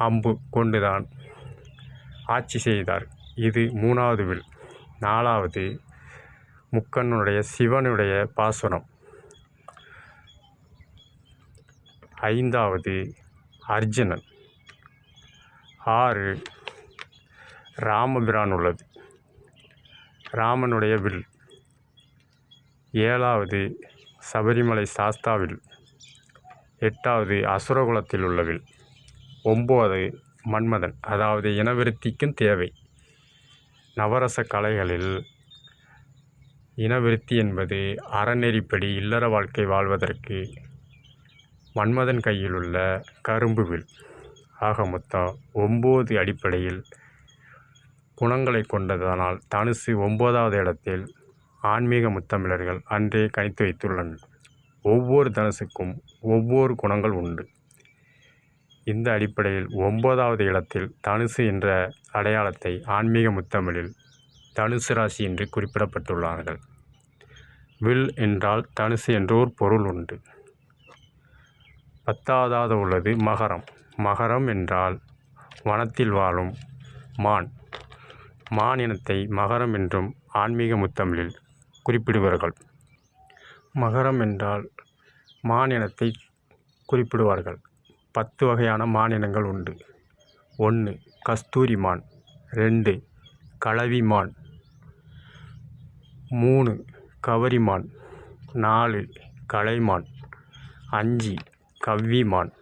அம்பு கொண்டுதான் ஆட்சி செய்தார். இது 3வது வில். 4வது முக்கண்ணுடைய சிவனுடைய பாசுரம். 5வது அர்ஜுனன். 6 ராமபிரான் உள்ளது, ராமனுடைய வில். 7வது சபரிமலை சாஸ்தாவில். 8வது அசுரகுலத்தில் உள்ள வில். 9 மன்மதன், அதாவது இனவிருத்திக்கும் தேவை. நவரச கலைகளில் இனவிருத்தி என்பது அறநெறிப்படி இல்லற வாழ்க்கை வாழ்வதற்கு மன்மதன் கையில் உள்ள கரும்பு வில். ஆக மொத்தம் 9 அடிப்படையில் குணங்களை கொண்டதனால் தனுசு 9வது இடத்தில் ஆன்மீக முத்தமிழர்கள் அன்றே கணித்து வைத்துள்ளனர். ஒவ்வொரு தனுசுக்கும் ஒவ்வொரு குணங்கள் உண்டு. இந்த அடிப்படையில் 9வது இடத்தில் தனுசு என்ற அடையாளத்தை ஆன்மீக முத்தமிழில் தனுசு ராசி என்று குறிப்பிடப்பட்டுள்ளார்கள். வில் என்றால் தனுசு என்ற ஒரு பொருள் உண்டு. 10வது உள்ளது மகரம். மகரம் என்றால் வனத்தில் வாழும் மான். மான் இனத்தை மகரம் என்றும் ஆன்மீக முத்தமிழில் குறிப்பிடுவார்கள். மகரம் என்றால் மான் இனத்தை குறிப்பிடுவார்கள். 10 வகையான மானினங்கள் உண்டு. 1 கஸ்தூரி மான், 2 களவி மான், 3 கவரிமான், 4 கலைமான், 5 கவ்விமான்,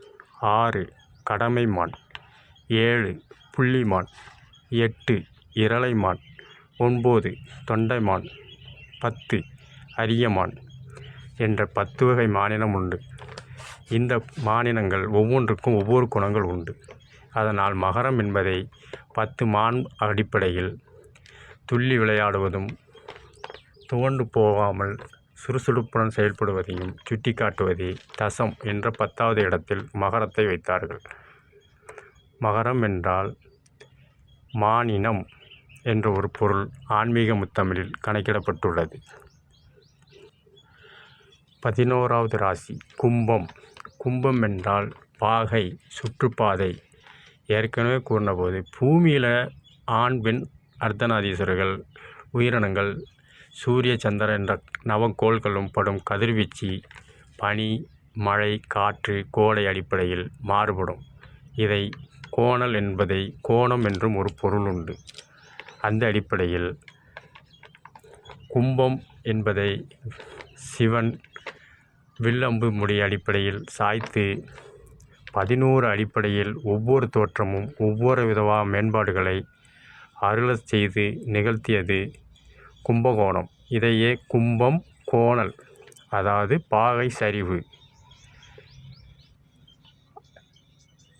6 கடமைமான், 7 புள்ளிமான், 8 இரளைமான், 9 தொண்டைமான், 10 அரியமான் என்ற 10 வகை மானினம் உண்டு. இந்த மானினங்கள் ஒவ்வொன்றுக்கும் ஒவ்வொரு குணங்கள் உண்டு. அதனால் மகரம் என்பதை 10 மான் அடிப்படையில் துள்ளி விளையாடுவதும் துவண்டு போகாமல் சுறுசுறுப்புடன் செயல்படுவதையும் சுட்டி காட்டுவதே தசம் என்ற 10வது இடத்தில் மகரத்தை வைத்தார்கள். மகரம் என்றால் மானினம் என்ற ஒரு பொருள் ஆன்மீக முத்தமிழில் கணக்கிடப்பட்டுள்ளது. 11வது ராசி கும்பம். கும்பம் என்றால் பாகை, சுற்றுப்பாதை. ஏற்கனவே கூறினபோது பூமியில் ஆண் பெண் அர்த்தநாதீஸ்வரர்கள் உயிரினங்கள் சூரிய சந்திரன் என்ற நவக்கோள்களும் படும் கதிர்வீச்சு பனி, மழை, காற்று, கோடை அடிப்படையில் மாறுபடும். இதை கோணல் என்பதை கோணம் என்றும் ஒரு பொருள் உண்டு. அந்த அடிப்படையில் கும்பம் என்பதை சிவன் வில்லம்பு முடி அடிப்படையில் சாய்த்து 11 அடிப்படையில் ஒவ்வொரு தோற்றமும் ஒவ்வொரு விதமான மேம்பாடுகளை அருளச் செய்து நிகழ்த்தியது கும்பகோணம். இதையே கும்பம் கோணல், அதாவது பாகை சரிவு.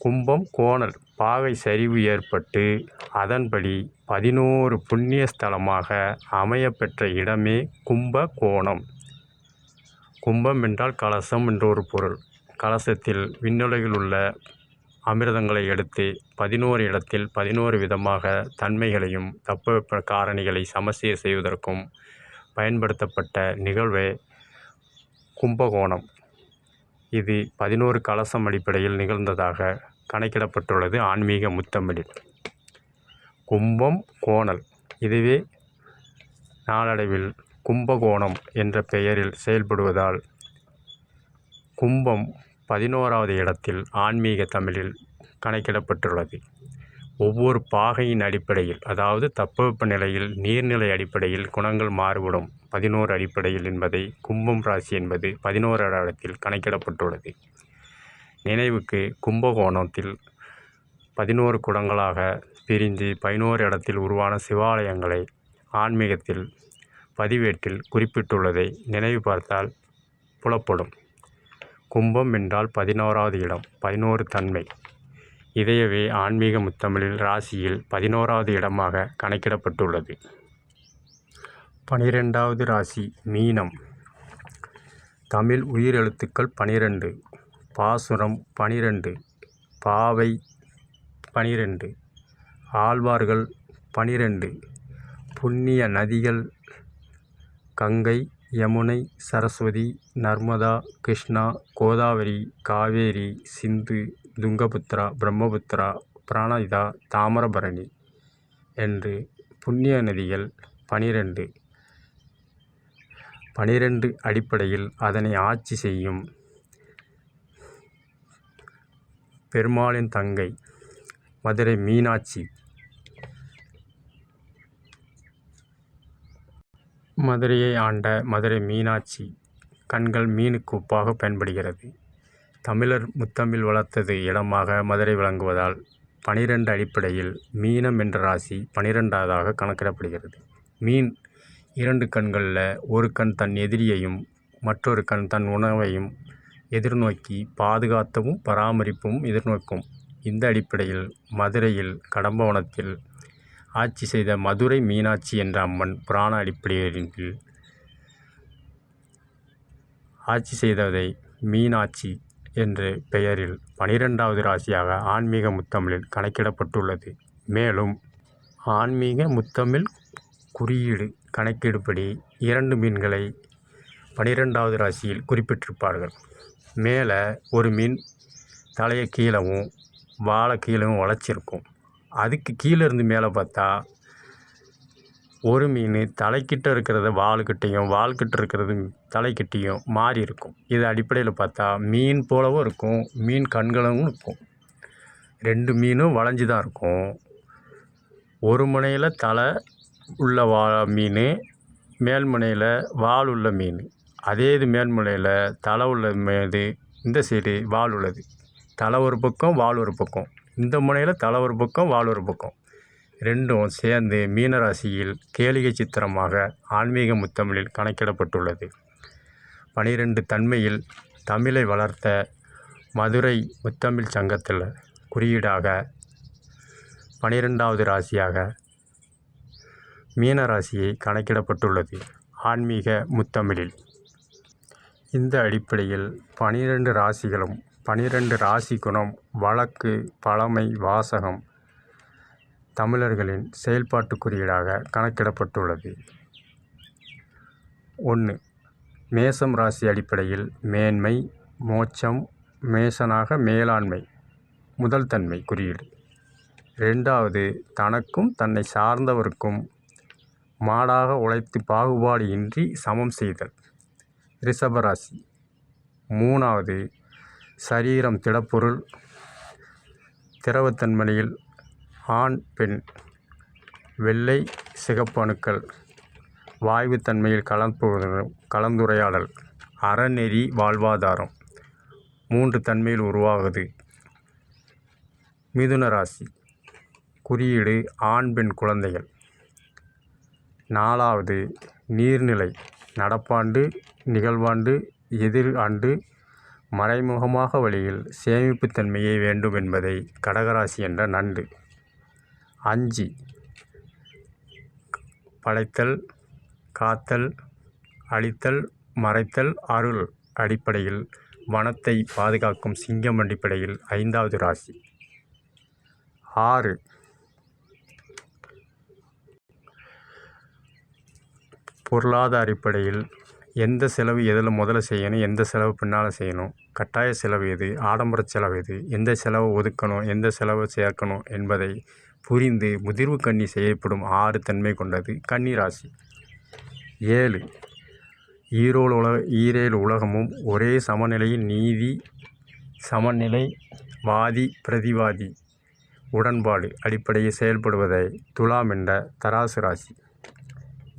கும்பம் கோணல் பாகை சரிவு ஏற்பட்டு அதன்படி 11 புண்ணிய ஸ்தலமாக அமையப்பெற்ற இடமே கும்பகோணம். கும்பம் என்றால் கலசம் என்று ஒரு பொருள். கலசத்தில் விண்ணுலகில் உள்ள அமிர்தங்களை எடுத்து 11 இடத்தில் 11 விதமாக தன்மைகளையும் தட்பவெப்ப காரணிகளை சமசீர் செய்வதற்கும் பயன்படுத்தப்பட்ட நிகழ்வே கும்பகோணம். இது 11 கலசம் அடிப்படையில் நிகழ்ந்ததாக கணக்கிடப்பட்டுள்ளது ஆன்மீக முத்தமிழில். கும்பம் கோணல் இதுவே நாளடைவில் கும்பகோணம் என்ற பெயரில் செயல்படுவதால் கும்பம் 11வது இடத்தில் ஆன்மீக தமிழில் கணக்கிடப்பட்டுள்ளது. ஒவ்வொரு பாகையின் அடிப்படையில், அதாவது தட்பவெப்ப நிலையில் நீர்நிலை அடிப்படையில் குணங்கள் மாறுபடும் 11 அடிப்படையில் என்பதை கும்பம் ராசி என்பது 11வது இடத்தில் கணக்கிடப்பட்டுள்ளது. நினைவுக்கு கும்பகோணத்தில் 11 குடங்களாக பிரிந்து 11 இடத்தில் உருவான சிவாலயங்களை ஆன்மீகத்தில் பதிவேட்டில் குறிப்பிட்டுள்ளதை நினைவு பார்த்தால் புலப்படும். கும்பம் என்றால் 11வது இடம், 11 தன்மை. இதையவே ஆன்மீக முத்தமிழில் ராசியில் 11வது இடமாக கணக்கிடப்பட்டுள்ளது. 12வது ராசி மீனம். தமிழ் உயிரெழுத்துக்கள் 12, பாசுரம் 12, பாவை 12, ஆழ்வார்கள் 12, புண்ணிய நதிகள் கங்கை, யமுனை, சரஸ்வதி, நர்மதா, கிருஷ்ணா, கோதாவரி, காவேரி, சிந்து, துங்கபுத்ரா, பிரம்மபுத்ரா, பிராணஹிதா, தாமிரபரணி என்று புண்ணிய நதிகள் 12. 12 அடிப்படையில் அதனை ஆட்சி செய்யும் பெருமாளின் தங்கை மதுரை மீனாட்சி. மதுரையை ஆண்ட மதுரை மீனாட்சி கண்கள் மீனுக்கு ஒப்பாக பயன்படுகிறது. தமிழர் முத்தமிழ் வளர்த்தது இடமாக மதுரை விளங்குவதால் 12 அடிப்படையில் மீனம் என்ற ராசி 12வதாக கணக்கிடப்படுகிறது. மீன் 2 கண்களில் ஒரு கண் தன் எதிரியையும் மற்றொரு கண் தன் உணவையும் எதிர்நோக்கி பாதுகாத்தவும் பராமரிப்பும் எதிர்நோக்கும். இந்த அடிப்படையில் மதுரையில் கடம்பவனத்தில் ஆட்சி செய்த மதுரை மீனாட்சி என்ற அம்மன் புராண அடிப்படையில் ஆட்சி செய்ததை மீனாட்சி என்ற பெயரில் 12வது ராசியாக ஆன்மீக முத்தமிழில் கணக்கிடப்பட்டுள்ளது. மேலும் ஆன்மீக முத்தமிழ் குறியீடு கணக்கீடுபடி 2 மீன்களை 12வது ராசியில் குறிப்பிட்டிருப்பார்கள். மேலே ஒரு மீன் தலையை கீழவும் வாழை கீழவும் வளைச்சிருக்கும். அதுக்கு கீழே இருந்து மேலே பார்த்தா ஒரு மீன் தலைக்கிட்ட இருக்கிறத வால்கிட்டையும் வால்கிட்ட இருக்கிறது தலைக்கிட்டையும் மாறி இருக்கும். இது அடிப்படையில் பார்த்தா மீன் போலவும் இருக்கும், மீன் கண்களும் இருக்கும். 2 மீனும் வளைஞ்சி தான் இருக்கும். ஒரு முனையில் தலை உள்ள மீன், மேல் முனையில் வால் உள்ள மீன். அதே இது மேல் முனையில் தலை உள்ள மீது இந்த சைடு வால் உள்ளது. தலை ஒரு பக்கம் வால் ஒரு பக்கம், இந்த முனையில் தலை ஒரு பக்கம் வால் ஒரு பக்கம், 2ம் சேர்ந்து மீனராசியில் கேளிகை சித்திரமாக ஆன்மீக முத்தமிழில் கணக்கிடப்பட்டுள்ளது. 12 தன்மையில் தமிழை வளர்த்த மதுரை முத்தமிழ் சங்கத்தில் குறியீடாக 12வது ராசியாக மீனராசியை கணக்கிடப்பட்டுள்ளது ஆன்மீக முத்தமிழில். இந்த அடிப்படையில் 12 ராசிகளும் 12 ராசி குணம், வழக்கு, பழமை, வாசகம் தமிழர்களின் செயல்பாட்டு குறியீடாக கணக்கிடப்பட்டுள்ளது. 1. மேசம் ராசி அடிப்படையில் மேன்மை, மோட்சம், மேசனாக மேலாண்மை முதல் தன்மை குறியீடு. 2வது தனக்கும் தன்னை சார்ந்தவருக்கும் மாடாக உழைத்து பாகுபாடு இன்றி சமம் செய்தல் ரிஷபராசி. 3வது சரீரம் திடப்பொருள், திரவத்தன்மையில் ஆண் பெண், வெள்ளை சிகப்பு அணுக்கள், வாயுத்தன்மையில் கலந்துரையாடல், அறநெறி வாழ்வாதாரம் 3 தன்மையில் உருவாகுது மிதுன ராசி. குறியீடு ஆண் பெண் குழந்தைகள். 4வது நீர்நிலை. நடப்பாண்டு, நிகழ்வாண்டு, எதிர் ஆண்டு மறைமுகமாக வழியில் சேமிப்புத்தன்மையை வேண்டும் என்பதை கடகராசி என்ற நண்டு. 5 படைத்தல், காத்தல், அழித்தல், மறைத்தல், அருள் அடிப்படையில் வனத்தை பாதுகாக்கும் சிங்கம் அடிப்படையில் 5வது ராசி. 6 பொருளாதார அடிப்படையில் எந்த செலவு எதில் முதல்ல செய்யணும், எந்த செலவு பின்னால் செய்யணும், கட்டாய செலவு எது, ஆடம்பர செலவு எது, எந்த செலவை ஒதுக்கணும், எந்த செலவை சேர்க்கணும் என்பதை புரிந்து முதிர்வு கன்னி செய்யப்படும் 6 தன்மை கொண்டது கன்னி ராசி. 7 ஈரேழு உலகமும் ஒரே சமநிலையில் நீதி, சமநிலை, வாதி பிரதிவாதி உடன்பாடு அடிப்படையில் செயல்படுவதை துலாம் என்ற தராசு ராசி.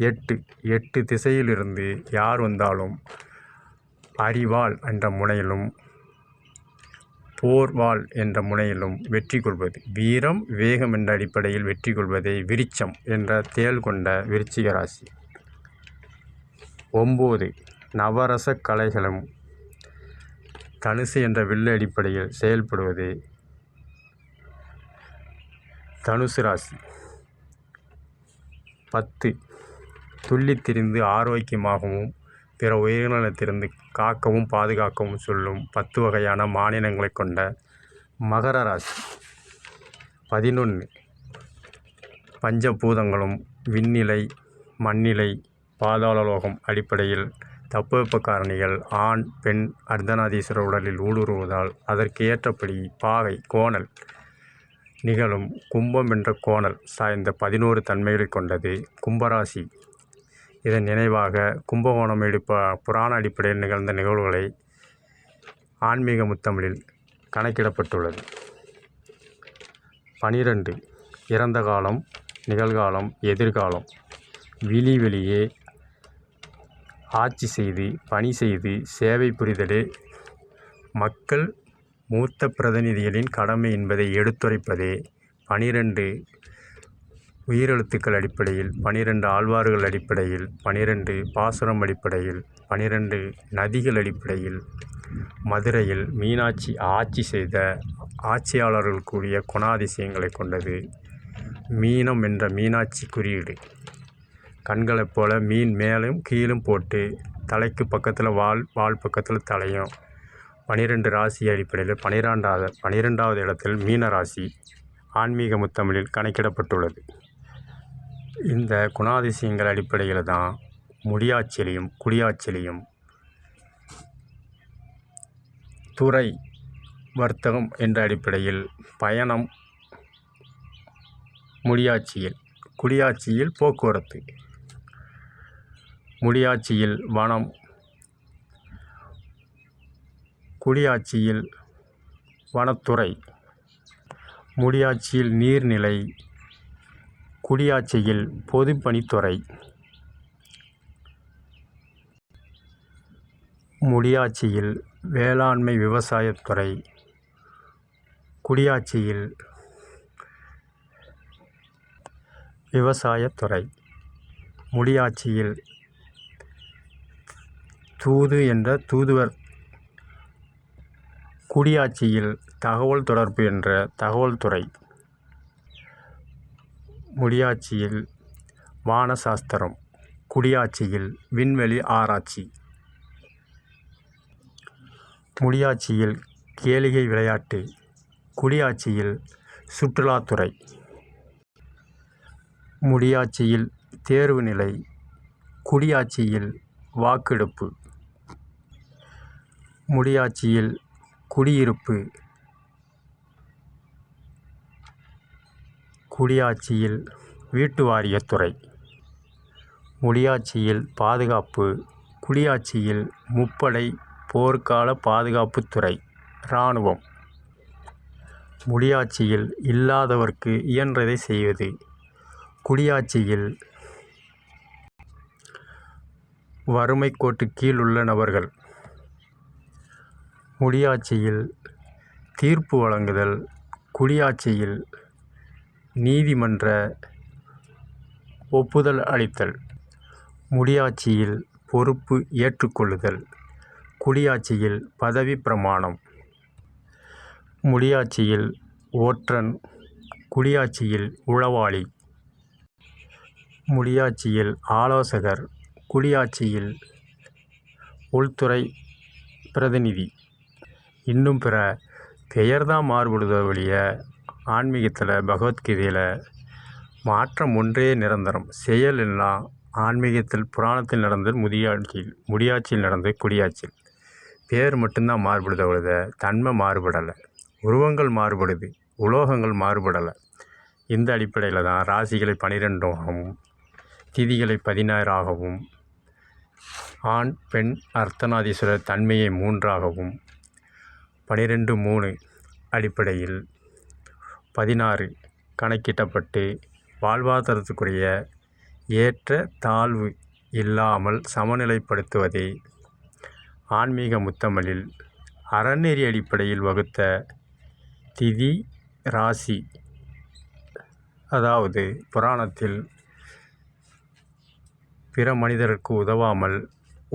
8 திசையிலிருந்து யார் வந்தாலும் அறிவாள் என்ற முனையிலும் போர்வாள் என்ற முனையிலும் வெற்றி கொள்வது. வீரம் வேகம் என்ற அடிப்படையில் வெற்றி கொள்வதை விருச்சம் என்ற தேள் கொண்ட விருச்சிக ராசி. 9 நவரச கலைகளும் தனுசு என்ற வில்லு அடிப்படையில் செயல்படுவது தனுசு ராசி. 10 துள்ளித் திரிந்து ஆரோக்கியமாகவும் பிற உயிரினத்திலிருந்து காக்கவும் பாதுகாக்கவும் சொல்லும் 10 வகையான மாநிலங்களை கொண்ட மகர ராசி. 11 பஞ்சபூதங்களும் விண்ணிலை, மண்ணிலை, பாதாளலோகம் அடிப்படையில் தட்பவெப்ப காரணிகள் ஆண் பெண் அர்த்தநாதீஸ்வரர் உடலில் ஊடுருவதால் அதற்கு ஏற்றபடி பாகை கோணல் நிகழும் கும்பம் என்ற கோணல் சாய்ந்த 11 தன்மைகளை கொண்டது கும்பராசி. இதன் நினைவாக கும்பகோணம் புராண அடிப்படையில் நிகழ்ந்த நிகழ்வுகளை ஆன்மீக முத்தமிழில் கணக்கிடப்பட்டுள்ளது. 12 இறந்த காலம், நிகழ்காலம், எதிர்காலம். வெளியே ஆட்சி செய்து பணி செய்து சேவை புரிதலே மக்கள் மூத்த பிரதிநிதிகளின் கடமை என்பதை எடுத்துரைப்பதே 12 உயிரெழுத்துக்கள் அடிப்படையில், 12 ஆழ்வார்கள் அடிப்படையில், 12 பாசுரம் அடிப்படையில், 12 நதிகள் அடிப்படையில் மதுரையில் மீனாட்சி ஆட்சி செய்த ஆட்சியாளர்களுக்குரிய குணாதிசயங்களை கொண்டது மீனம் என்ற மீனாட்சி குறியீடு. கண்களைப் போல மீன் மேலும் கீழும் போட்டு தலைக்கு பக்கத்தில் வால் பக்கத்தில் தலையும் 12 ராசி அடிப்படையில் 12வது இடத்தில் மீன ராசி ஆன்மீக முத்தமிழில் கணக்கிடப்பட்டுள்ளது. இந்த குணாதிசயங்கள் அடிப்படையில் தான் முடியாட்சியிலையும் குடியாட்சியிலையும் துறை வர்த்தகம் என்ற அடிப்படையில் பயணம் முடியாட்சியில், குடியாட்சியில் போக்குவரத்து, முடியாட்சியில் வனம், குடியாட்சியில் வனத்துறை, முடியாட்சியில் நீர்நிலை, குடியாட்சியில் பொதுப்பணித்துறை, முடியாட்சியில் வேளாண்மை விவசாயத்துறை, குடியாட்சியில் விவசாயத்துறை, முடியாட்சியில் தூது என்ற தூதுவர், குடியாட்சியில் தகவல் தொடர்பு என்ற தகவல் துறை, முடியாட்சியில் வானசாஸ்திரம், குடியாட்சியில் விண்வெளி ஆராய்ச்சி, முடியாட்சியில் கேளிகை விளையாட்டு, குடியாட்சியில் சுற்றுலாத்துறை, முடியாட்சியில் தேர்வு நிலை, குடியாட்சியில் வாக்கெடுப்பு, முடியாட்சியில் குடியிருப்பு, குடியாட்சியில் வீட்டு வாரியத்துறை, முடியாட்சியில் பாதுகாப்பு, குடியாட்சியில் முப்படை போர்க்கால பாதுகாப்புத்துறை இராணுவம், முடியாட்சியில் இல்லாதவர்க்கு இயன்றதை செய்வது, குடியாட்சியில் வறுமை கோட்டு கீழ் உள்ள நபர்கள், முடியாட்சியில் தீர்ப்பு வழங்குதல், குடியாட்சியில் நீதிமன்ற ஒப்புதல் அளித்தல். முடியாட்சியில் பொறுப்பு ஏற்றுக்கொள்ளுதல். குடியாட்சியில் பதவி பிரமாணம். முடியாட்சியில் ஒற்றன். குடியாட்சியில் உளவாளி. முடியாட்சியில் ஆலோசகர். குடியாட்சியில் உள்துறை பிரதிநிதி. இன்னும் பிற பெயர்தான் மாறுபடுதோ ஒழிய ஆன்மீகத்தில் பகவத்கீதையில் மாற்றம் ஒன்றே நிரந்தரம். செயல் எல்லாம் ஆன்மீகத்தில் புராணத்தில் நடந்தது முடியாட்சியில் நடந்தது குடியாட்சியில். பேர் மட்டும்தான் மாறுபடுதோ ஒழிய தன்மை மாறுபடலை. உருவங்கள் மாறுபடுது, உலோகங்கள் மாறுபடலை. இந்த அடிப்படையில் தான் ராசிகளை 12ஆகவும் திதிகளை 16ஆகவும் ஆண் பெண் அர்த்தநாதீஸ்வரர் தன்மையை 3ஆகவும் 12-3 அடிப்படையில் 16 கணக்கிடப்பட்டு வாழ்வாதாரத்துக்குரிய ஏற்ற தாழ்வு இல்லாமல் சமநிலைப்படுத்துவதே ஆன்மீக முத்தமிழில் அறநெறி அடிப்படையில் வகுத்த திதி ராசி. அதாவது புராணத்தில் பிற மனிதருக்கு உதவாமல்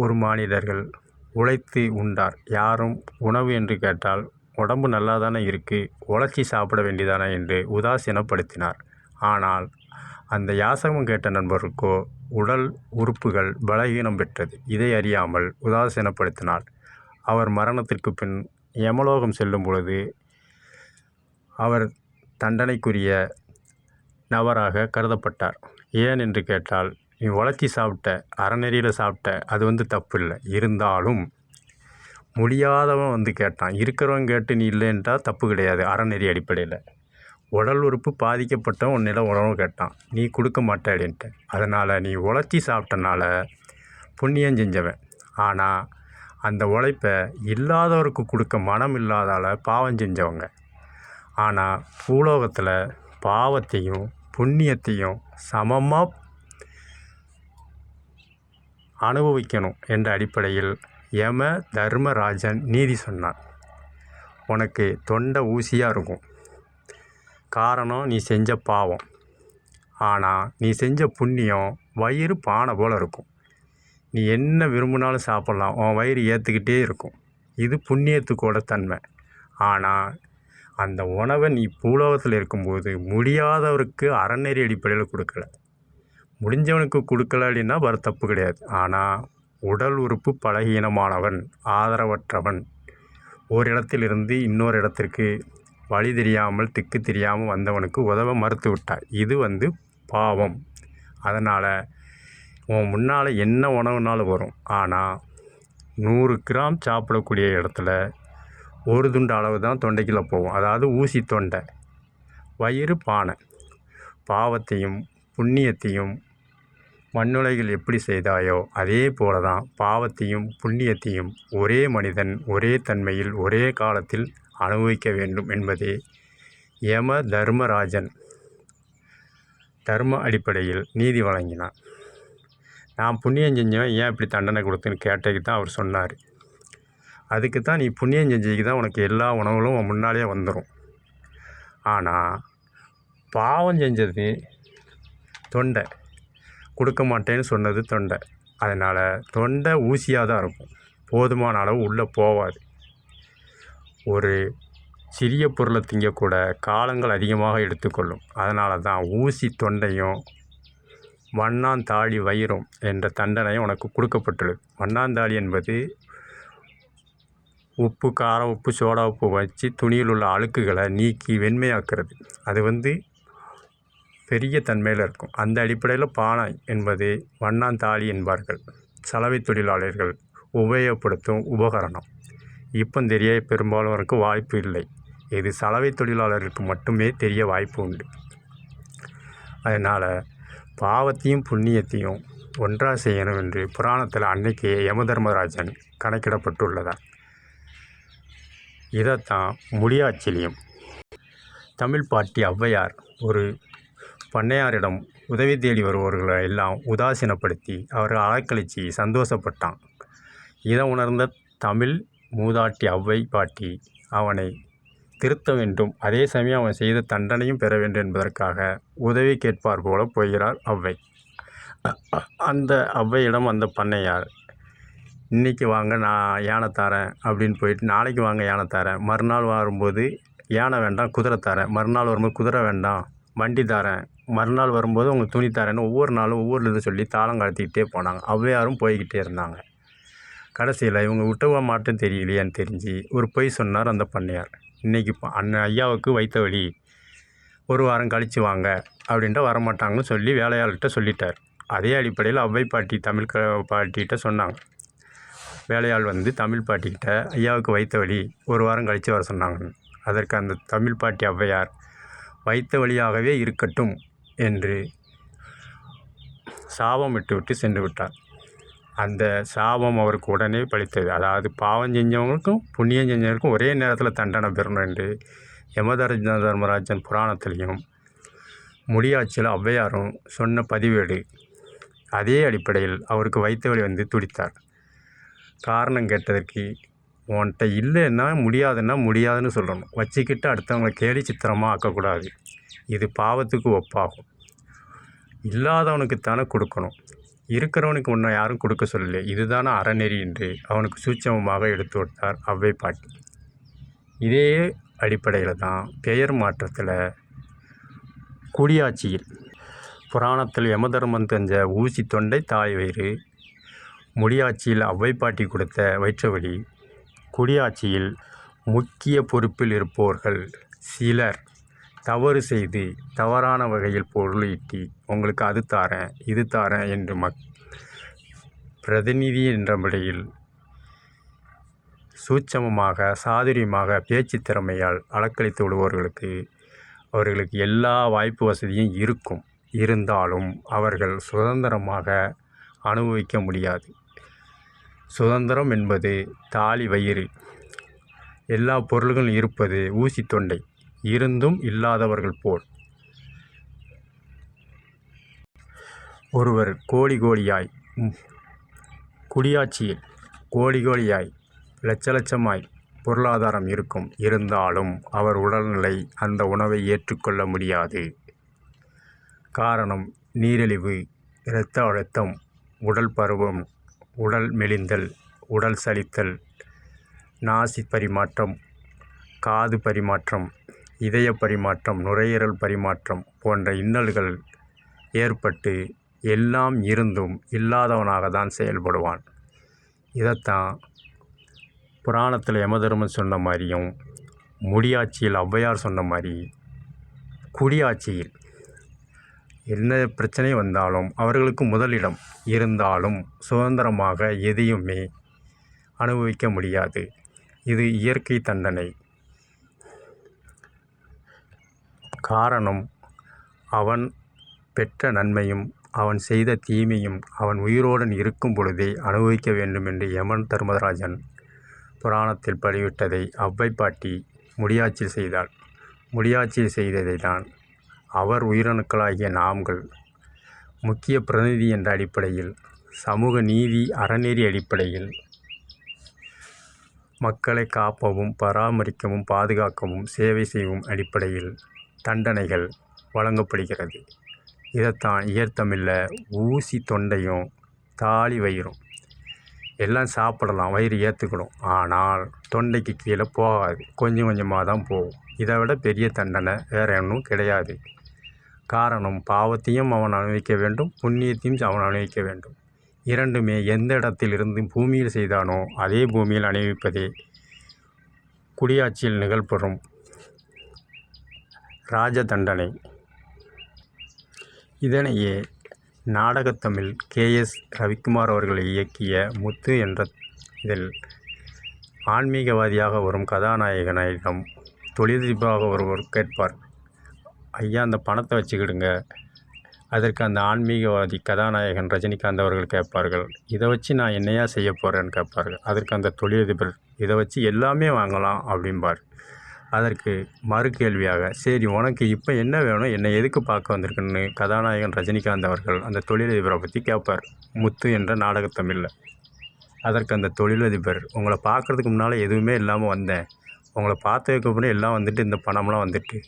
ஒரு மானிடர்கள் உழைத்து உண்டார். யாரும் உணவு என்று கேட்டால் உடம்பு நல்லா தானே இருக்குது, உழைச்சி சாப்பிட வேண்டியதானே என்று உதாசீனப்படுத்தினார். ஆனால் அந்த யாசகம் கேட்ட நண்பருக்கோ உடல் உறுப்புகள் பலகீனம் பெற்றது. இதை அறியாமல் உதாசீனப்படுத்தினார். அவர் மரணத்திற்கு பின் யமலோகம் செல்லும் பொழுது அவர் தண்டனைக்குரிய நபராக கருதப்பட்டார். ஏன் என்று கேட்டால், நீ உழைச்சி சாப்பிட்ட, அறநெறியில் சாப்பிட்ட, அது தப்பு இல்லை. இருந்தாலும் முடியாதவன் கேட்டான். இருக்கிறவன் கேட்டு நீ இல்லைன்ட்டால் தப்பு கிடையாது. அறநெறி அடிப்படையில் உடல் உறுப்பு பாதிக்கப்பட்டவன் உன்னிடம் உணவு கேட்டான், நீ கொடுக்க மாட்டேன்ட்டு. அதனால் நீ உழைச்சி சாப்பிட்டனால புண்ணியம் செஞ்சவன். ஆனால் அந்த உழைப்பை இல்லாதவருக்கு கொடுக்க மனம் இல்லாதால பாவம் செஞ்சவங்க. ஆனால் பூலோகத்தில் பாவத்தையும் புண்ணியத்தையும் சமமாக அனுபவிக்கணும் என்ற அடிப்படையில் யம தர்மராஜன் நீதி சொன்னான். உனக்கு தொண்டை ஊசியாக இருக்கும், காரணம் நீ செஞ்ச பாவம். ஆனால் நீ செஞ்ச புண்ணியம் வயிறு பானை போல் இருக்கும். நீ என்ன விரும்பினாலும் சாப்பிட்லாம், உன் வயிறு ஏற்றுக்கிட்டே இருக்கும். இது புண்ணியத்துக்கோட தன்மை. ஆனால் அந்த உணவை நீ பூலோகத்தில் இருக்கும்போது முடியாதவருக்கு அறநெறி அடிப்படையில் கொடுக்கல. முடிஞ்சவனுக்கு கொடுக்கல அப்படின்னா வர தப்பு கிடையாது. ஆனால் உடல் உறுப்பு பலகீனமானவன், ஆதரவற்றவன், ஒரு இடத்திலிருந்து இன்னொரு இடத்திற்கு வழி தெரியாமல் திக்கு தெரியாமல் வந்தவனுக்கு உதவ மறுத்து விட்டார். இது பாவம். அதனால் உன் முன்னால் என்ன உணவுனாலும் வரும். ஆனால் 100 கிராம் சாப்பிடக்கூடிய இடத்துல ஒரு துண்டு அளவு தான் தொண்டைக்குள்ளே போகும். அதாவது ஊசி தொண்டை, வயிறு பானை. பாவத்தையும் புண்ணியத்தையும் மண்ணுலகில் எப்படி செய்தாயோ அதே போல தான் பாவத்தையும் புண்ணியத்தையும் ஒரே மனிதன் ஒரே தன்மையில் ஒரே காலத்தில் அனுபவிக்க வேண்டும் என்பதே யம தர்மராஜன் தர்ம அடிப்படையில் நீதி வழங்கினார். நான் புண்ணியம் செஞ்சவன் ஏன் இப்படி தண்டனை கொடுத்துன்னு கேட்டதுக்கு தான் அவர் சொன்னார். அதுக்கு தான் நீ புண்ணியம் செஞ்சதுக்கு தான் உனக்கு எல்லா உணவுகளும் உன் முன்னாலே வந்துடும். ஆனால் பாவம் செஞ்சது தொண்டை, கொடுக்க மாட்டேன்னு சொன்னது தொண்டை. அதனால் தொண்டை ஊசியாக தான் இருக்கும், போதுமான அளவு உள்ளே போகாது. ஒரு சிறிய பொருளை திங்கக்கூட காலங்கள் அதிகமாக எடுத்துக்கொள்ளும். அதனால தான் ஊசி தொண்டையும் வண்ணாந்தாழி வயிறும் என்ற தண்டனை உனக்கு கொடுக்கப்பட்டுள்ளது. வண்ணாந்தாழி என்பது உப்பு, காரம் உப்பு, சோடா உப்பு வச்சு துணியில் உள்ள அழுக்குகளை நீக்கி வெண்மையாக்குறது. அது பெரிய தன்மையில் இருக்கும். அந்த அடிப்படையில் பானை என்பது வண்ணாந்தாழி என்பார்கள். சலவை தொழிலாளர்கள் உபயோகப்படுத்தும் உபகரணம். இப்போ தெரிய பெரும்பாலோருக்கு வாய்ப்பு இல்லை. இது சலவை தொழிலாளர்களுக்கு மட்டுமே தெரிய வாய்ப்பு உண்டு. அதனால் பாவத்தையும் புண்ணியத்தையும் ஒன்றாக செய்யணும் என்று புராணத்தில் அன்னைக்கே யமதர்மராஜன் கணக்கிடப்பட்டுள்ளதா. இதைத்தான் முடியாட்சியிலையும் தமிழ் பாட்டி ஔவையார் ஒரு பண்ணையாரிடம் உதவி தேடி வருபவர்களை எல்லாம் உதாசீனப்படுத்தி அவர்கள் அலக்கழித்து சந்தோஷப்பட்டான். இதை உணர்ந்த தமிழ் மூதாட்டி ஔவை பாட்டி அவனை திருத்த வேண்டும், அதே சமயம் அவன் செய்த தண்டனையும் பெற வேண்டும் என்பதற்காக உதவி கேட்பார் போல போகிறார் ஔவை. அந்த ஔவையிடம் அந்த பண்ணையார், இன்றைக்கி வாங்க நான் யானை தரேன் அப்படின்னு போயிட்டு, நாளைக்கு வாங்க யானை தரேன், மறுநாள் வரும்போது யானை வேண்டாம் குதிரை தரேன், மறுநாள் வரும்போது குதிரை வேண்டாம் வண்டி தரேன், மறுநாள் வரும்போது உங்களுக்கு துணி தரேன்னு ஒவ்வொரு நாளும் ஒவ்வொரு இது சொல்லி தாளம் கடத்திக்கிட்டே போனாங்க. ஔவையாரும் போய்கிட்டே இருந்தாங்க. கடைசியில் இவங்க விட்டவ மாட்டேன்னு தெரியலையான்னு தெரிஞ்சு ஒரு பொய் சொன்னார் அந்த பண்ணையார். இன்றைக்கி அண்ணன் ஐயாவுக்கு வைத்த வழி, ஒரு வாரம் கழித்து வாங்க அப்படின்ட்டு வரமாட்டாங்கன்னு சொல்லி வேலையாள்கிட்ட சொல்லிட்டார். அதே அடிப்படையில் ஔவை பாட்டி தமிழ் பாட்டிகிட்ட சொன்னாங்க. வேலையாள் வந்து தமிழ் பாட்டிக்கிட்ட ஐயாவுக்கு வைத்த வழி ஒரு வாரம் கழித்து வர சொன்னாங்க. அதற்கு அந்த தமிழ் பாட்டி ஔவையார் வைத்த வழியாகவே இருக்கட்டும் என்று சாபம் விட்டு சென்று விட்டார். அந்த சாபம் அவருக்கு உடனே பலித்தது. அதாவது பாவம் செஞ்சவங்களுக்கும் புண்ணியம் செஞ்சவங்களுக்கும் ஒரே நேரத்தில் தண்டனை பெறணும் என்று தர்மராஜன் புராணத்திலையும் முடியாட்சியில் ஔவையாரும் சொன்ன பதிவேடு. அதே அடிப்படையில் அவருக்கு வைத்த வழி வந்து துடித்தார். காரணம் கேட்டதற்கு, உன்கிட்ட இல்லைன்னா முடியாதுன்னா முடியாதுன்னு சொல்லணும், வச்சுக்கிட்டு அடுத்தவங்களை கேலி சித்திரமாக ஆக்கக்கூடாது, இது பாவத்துக்கு ஒப்பாகும், இல்லாதவனுக்குத்தானே கொடுக்கணும், இருக்கிறவனுக்கு ஒன்றை யாரும் கொடுக்க சொல்லலை, இதுதானே அறநெறி என்று அவனுக்கு சூட்சமமாக எடுத்து விட்டார் ஔவை பாட்டி. இதே அடிப்படையில் தான் பெயர் மாற்றத்தில் குடியாட்சியில் புராணத்தில் யமதர்மன் தஞ்ச ஊசி தொண்டை தாய் வயிறு, முடியாட்சியில் ஔவை பாட்டி கொடுத்த வயிற்று வலி, குடியாட்சியில் முக்கிய பொறுப்பில் இருப்பவர்கள் சிலர் தவறு செய்து தவறான வகையில் பொருள் ஈட்டி உங்களுக்கு அது தாரேன் இது தாரேன் என்று பிரதிநிதி என்ற முறையில் சூட்சமமாக சாதுரியமாக பேச்சு திறமையால் அலக்களித்து விடுபவர்களுக்கு அவர்களுக்கு எல்லா வாய்ப்பு வசதியும் இருக்கும். இருந்தாலும் அவர்கள் சுதந்திரமாக அனுபவிக்க முடியாது. சுதந்திரம் என்பது தாலி வயிறு, எல்லா பொருள்களும் இருப்பது ஊசி தொண்டை, இருந்தும் இல்லாதவர்கள் போல். ஒருவர் கோடியாய் குடியாட்சியில் கோடியாய் லட்சமாய் பொருளாதாரம் இருக்கும், இருந்தாலும் அவர் உடல்நிலை அந்த உணவை ஏற்றுக்கொள்ள முடியாது. காரணம் நீரிழிவு, இரத்த அழுத்தம், உடல் பருவம், உடல் மெலிந்தல், உடல் சலித்தல், நாசி பரிமாற்றம், காது பரிமாற்றம், இதய பரிமாற்றம், நுரையீரல் பரிமாற்றம் போன்ற இன்னல்கள் ஏற்பட்டு எல்லாம் இருந்தும் இல்லாதவனாக தான் செயல்படுவான். இதைத்தான் புராணத்தில் யமதர்மன் சொன்ன மாதிரியும் முடியாட்சியில் ஔவையார் சொன்ன மாதிரி குடியாட்சியில் என்ன பிரச்சனை வந்தாலும் அவர்களுக்கு முதலிடம் இருந்தாலும் சுதந்திரமாக எதையுமே அனுபவிக்க முடியாது. இது இயற்கை தண்டனை. காரணம், அவன் பெற்ற நன்மையும் அவன் செய்த தீமையும் அவன் உயிரோடு இருக்கும் பொழுதே அனுபவிக்க வேண்டும் என்று யமன் தர்மராஜன் புராணத்தில் பதிவிட்டதை ஔவை பாட்டி முடியாட்சி செய்தாள். முடியாட்சி செய்ததை தான் அவர் உயிரணுக்களாகிய நாம்கள் முக்கிய பிரதிநிதி என்ற அடிப்படையில் சமூக நீதி அறநெறி அடிப்படையில் மக்களை காப்பவும் பராமரிக்கவும் பாதுகாக்கவும் சேவை செய்யும் அடிப்படையில் தண்டனைகள் வழங்கப்படுகிறது. இதைத்தான் இயற்தமிழில் ஊசி தொண்டையும் தாலி வயிறும், எல்லாம் சாப்பிடலாம், வயிறு ஏற்றுக்கணும், ஆனால் தொண்டைக்கு கீழே போகாது, கொஞ்சம் கொஞ்சமாக தான் போகும். இதை விட பெரிய தண்டனை வேறு ஒன்றும் கிடையாது. காரணம், பாவத்தையும் அவன் அனுபவிக்க வேண்டும், புண்ணியத்தையும் அவன் அனுபவிக்க வேண்டும். இரண்டுமே எந்த இடத்திலிருந்து பூமியில் செய்தானோ அதே பூமியில் அனுபவிப்பதே குடியாட்சியில் நிகழ்பெறும் ராஜ தண்டனை. இதனையே நாடகத்தமிழ் KS ரவிக்குமார் அவர்கள் இயக்கிய முத்து என்ற இதில் ஆன்மீகவாதியாக வரும் கதாநாயகனிடம் தொழிலதிபராக ஒருவர் கேட்பார், ஐயா அந்த பணத்தை வச்சுக்கிடுங்க. அதற்கு அந்த ஆன்மீகவாதி கதாநாயகன் ரஜினிகாந்த் அவர்கள் கேட்பார்கள், இதை வச்சு நான் என்னையா செய்ய போகிறேன்னு கேட்பார்கள். அதற்கு அந்த தொழிலதிபர், இதை வச்சு எல்லாமே வாங்கலாம் அப்படிம்பார். அதற்கு மறு கேள்வியாக, சரி உனக்கு இப்போ என்ன வேணும், என்னை எதுக்கு பார்க்க வந்திருக்குன்னு கதாநாயகன் ரஜினிகாந்த் அவர்கள் அந்த தொழிலதிபரை பற்றி கேட்பார் முத்து என்ற நாடகத்தமிழில். அதற்கு அந்த தொழிலதிபர், உங்களை பார்க்குறதுக்கு முன்னால் எதுவுமே இல்லாமல் வந்தேன், உங்களை பார்த்ததுக்கப்புறம் எல்லாம் வந்துட்டு இந்த பணம்லாம் வந்துட்டு,